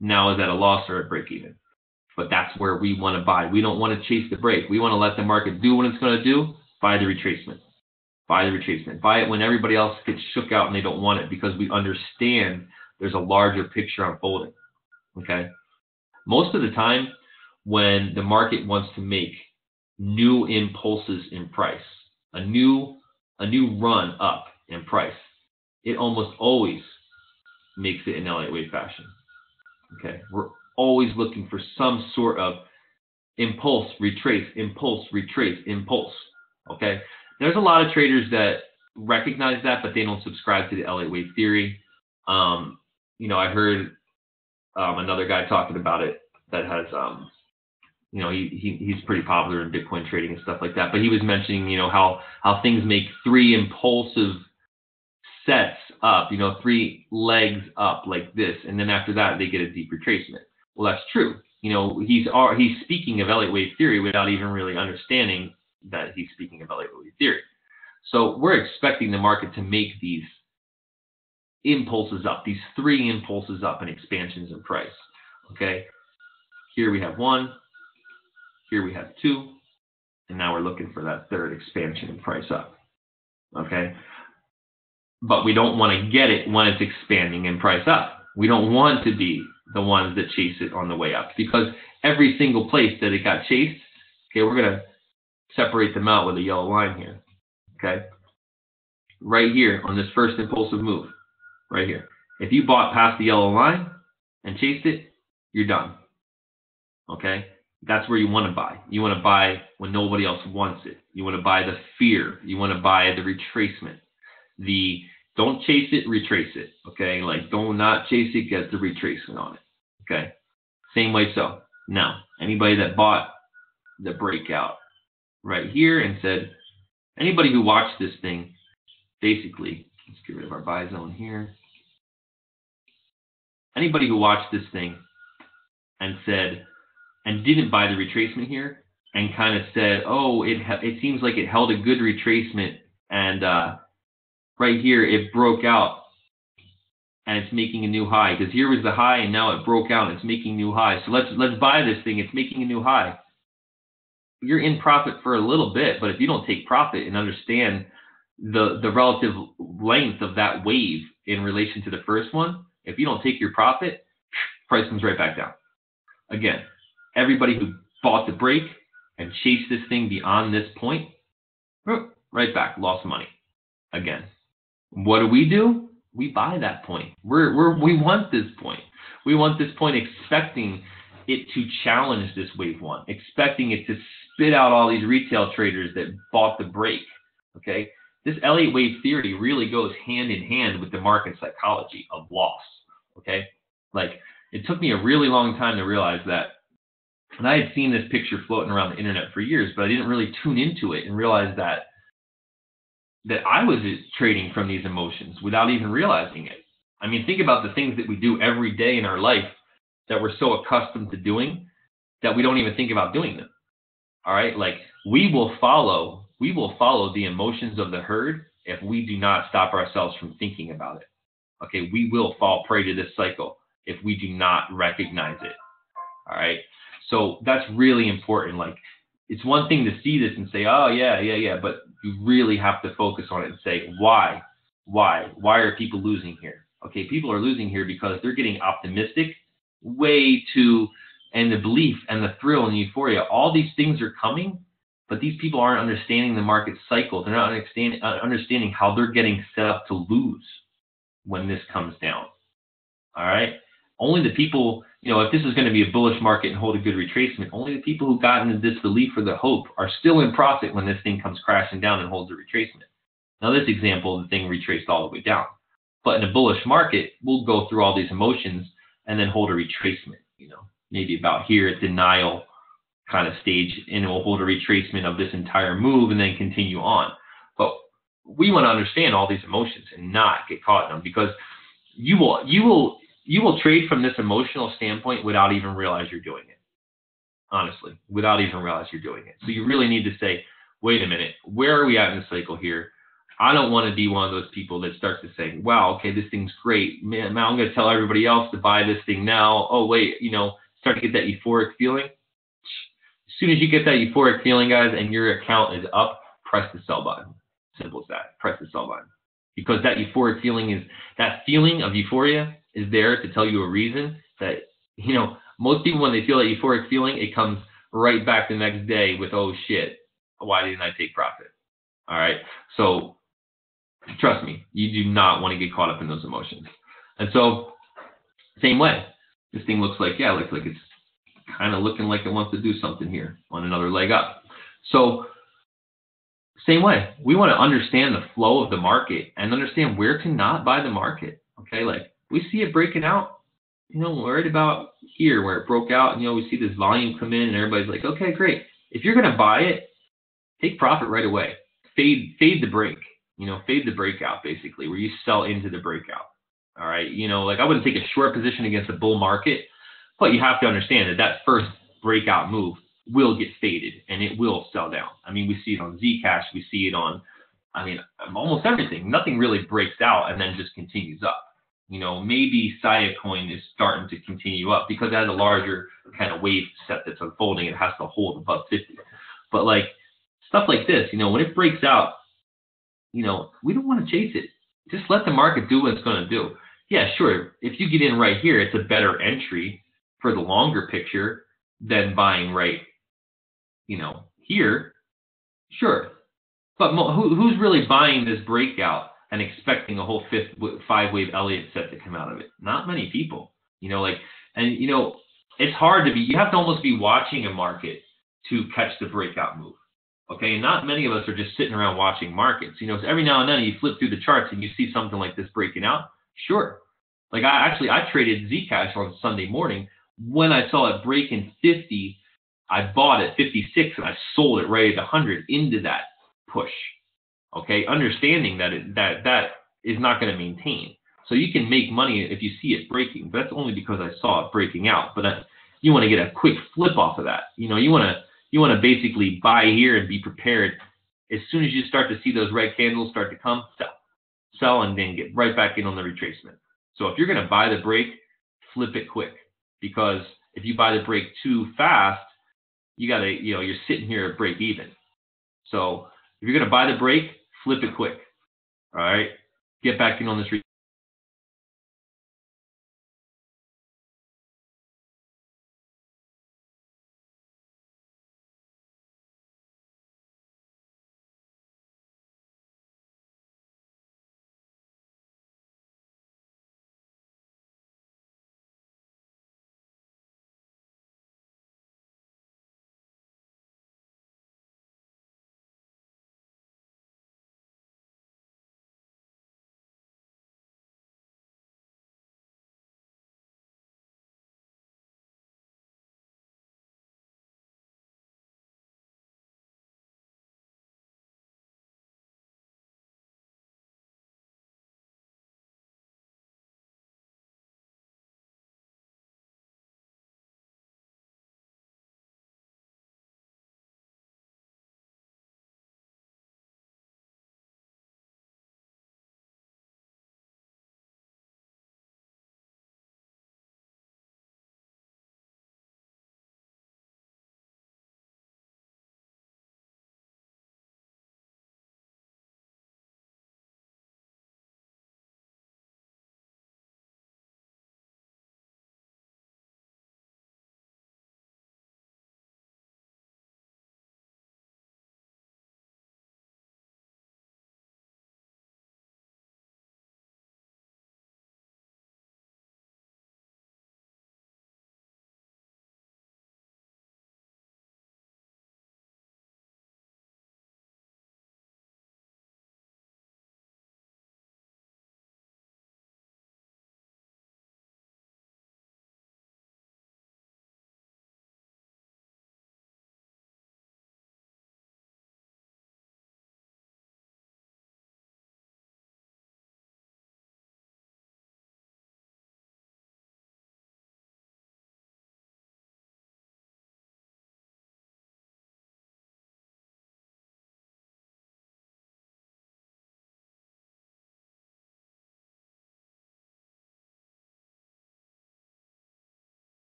now is at a loss or at break even. but that's where we want to buy. We don't want to chase the break. We want to let the market do what it's going to do. Buy the retracement. Buy the retracement. Buy it when everybody else gets shook out and they don't want it, because we understand there's a larger picture unfolding. Okay? Most of the time, when the market wants to make new impulses in price, a new run up in price, it almost always makes it in Elliott wave fashion. Okay? We're always looking for some sort of impulse, retrace, impulse, retrace, impulse. Okay? There's a lot of traders that recognize that, but they don't subscribe to the Elliott wave theory. I heard another guy talking about it that has, he's pretty popular in Bitcoin trading and stuff like that. But he was mentioning, how things make three impulsive sets up, 3 legs up like this, and then after that they get a deep retracement. Well, that's true. He's speaking of Elliott wave theory without even really understanding that he's speaking of Elliott wave theory. So we're expecting the market to make these impulses up, these 3 impulses up and expansions in price. Okay, here we have 1, here we have 2, and now we're looking for that 3rd expansion in price up. Okay, but we don't want to get it when it's expanding in price up. We don't want to be the ones that chase it on the way up, because every single place that it got chased, okay, we're going to separate them out with a yellow line here. Okay, right here on this first impulsive move, right here. If you bought past the yellow line and chased it, you're done. Okay, that's where you want to buy. You want to buy when nobody else wants it. You want to buy the fear. You want to buy the retracement. Don't chase it, retrace it. Okay, like don't not chase it, get the retracement on it. Okay, same way. So now anybody that bought the breakout right here and said, anybody who watched this thing, basically, let's get rid of our buy zone here. Anybody who watched this thing and said, and didn't buy the retracement here, and kind of said, oh, it seems like it held a good retracement, and right here it broke out and it's making a new high, because here was the high and now it broke out and it's making new highs. So let's buy this thing. It's making a new high. You're in profit for a little bit, but if you don't take profit and understand the relative length of that wave in relation to the first one, if you don't take your profit, price comes right back down. Again, everybody who bought the break and chased this thing beyond this point, right back, lost money. Again, what do? We buy that point. We want this point. We want this point expecting it to challenge this wave one, expecting it to spit out all these retail traders that bought the break. Okay, this Elliott wave theory really goes hand in hand with the market psychology of loss. Okay, like it took me a really long time to realize that. And I had seen this picture floating around the internet for years, but I didn't really tune into it and realize that I was trading from these emotions without even realizing it. I mean, think about the things that we do every day in our life that we're so accustomed to doing that we don't even think about doing them. All right, like we will follow the emotions of the herd if we do not stop ourselves from thinking about it. Okay, we will fall prey to this cycle if we do not recognize it. All right, so that's really important. Like, it's one thing to see this and say, oh yeah, but you really have to focus on it and say, why are people losing here? Okay, people are losing here because they're getting optimistic and the belief and the thrill and the euphoria, all these things are coming, but these people aren't understanding the market cycle. They're not understanding how they're getting set up to lose when this comes down. All right, only the people, if this is going to be a bullish market and hold a good retracement, only the people who got into this belief or the hope are still in profit when this thing comes crashing down and holds a retracement. Now, this example, the thing retraced all the way down. But in a bullish market, we'll go through all these emotions and then hold a retracement, maybe about here at denial kind of stage, and it will hold a retracement of this entire move and then continue on. But we want to understand all these emotions and not get caught in them, because you will trade from this emotional standpoint without even realize you're doing it. Honestly, without even realize you're doing it. So you really need to say, wait a minute, where are we at in the cycle here? I don't want to be one of those people that starts to say, wow, okay, this thing's great. Man, I'm going to tell everybody else to buy this thing now. Oh, wait, start to get that euphoric feeling. As soon as you get that euphoric feeling, guys, and your account is up, press the sell button. Simple as that. Press the sell button. Because that euphoric feeling is, that feeling of euphoria is there to tell you a reason that, you know, most people, when they feel that euphoric feeling, it comes right back the next day with, oh shit, why didn't I take profit? All right. So trust me, you do not want to get caught up in those emotions. And so same way, this thing looks like, yeah, looks like it's kind of looking like it wants to do something here on another leg up. So same way, we want to understand the flow of the market and understand where to not buy the market. Okay, like we see it breaking out, you know, right about here where it broke out, and you know, we see this volume come in and everybody's like, okay, great. If you're going to buy it, take profit right away. Fade the break, you know, fade the breakout basically, where you sell into the breakout. All right, you know, like I wouldn't take a short position against a bull market, but you have to understand that that first breakout move will get faded and it will sell down. I mean, we see it on Zcash, we see it on, I mean, almost everything. Nothing really breaks out and then just continues up. You know, maybe Sia Coin is starting to continue up because it has a larger kind of wave set that's unfolding. It has to hold above 50. But like stuff like this, you know, when it breaks out, you know, we don't want to chase it. Just let the market do what it's going to do. Yeah, sure. If you get in right here, it's a better entry for the longer picture than buying right, you know, here. Sure. But who's really buying this breakout and expecting a whole 5-wave Elliott set to come out of it? Not many people, you know, like, and, you know, it's hard to be, you have to almost be watching a market to catch the breakout move. Okay. And not many of us are just sitting around watching markets. You know, so every now and then you flip through the charts and you see something like this breaking out. Sure. Like I traded Zcash on Sunday morning. When I saw it break in 50, I bought it 56 and I sold it right at 100 into that push. Okay, understanding that that is not going to maintain. So you can make money if you see it breaking, but that's only because I saw it breaking out. But you want to get a quick flip off of that. You know, you want to basically buy here and be prepared. As soon as you start to see those red candles start to come, sell, and then get right back in on the retracement. So if you're going to buy the break, flip it quick, because if you buy the break too fast, you got to, you know, you're sitting here at break even. So if you're going to buy the break, flip it quick. All right, get back in on this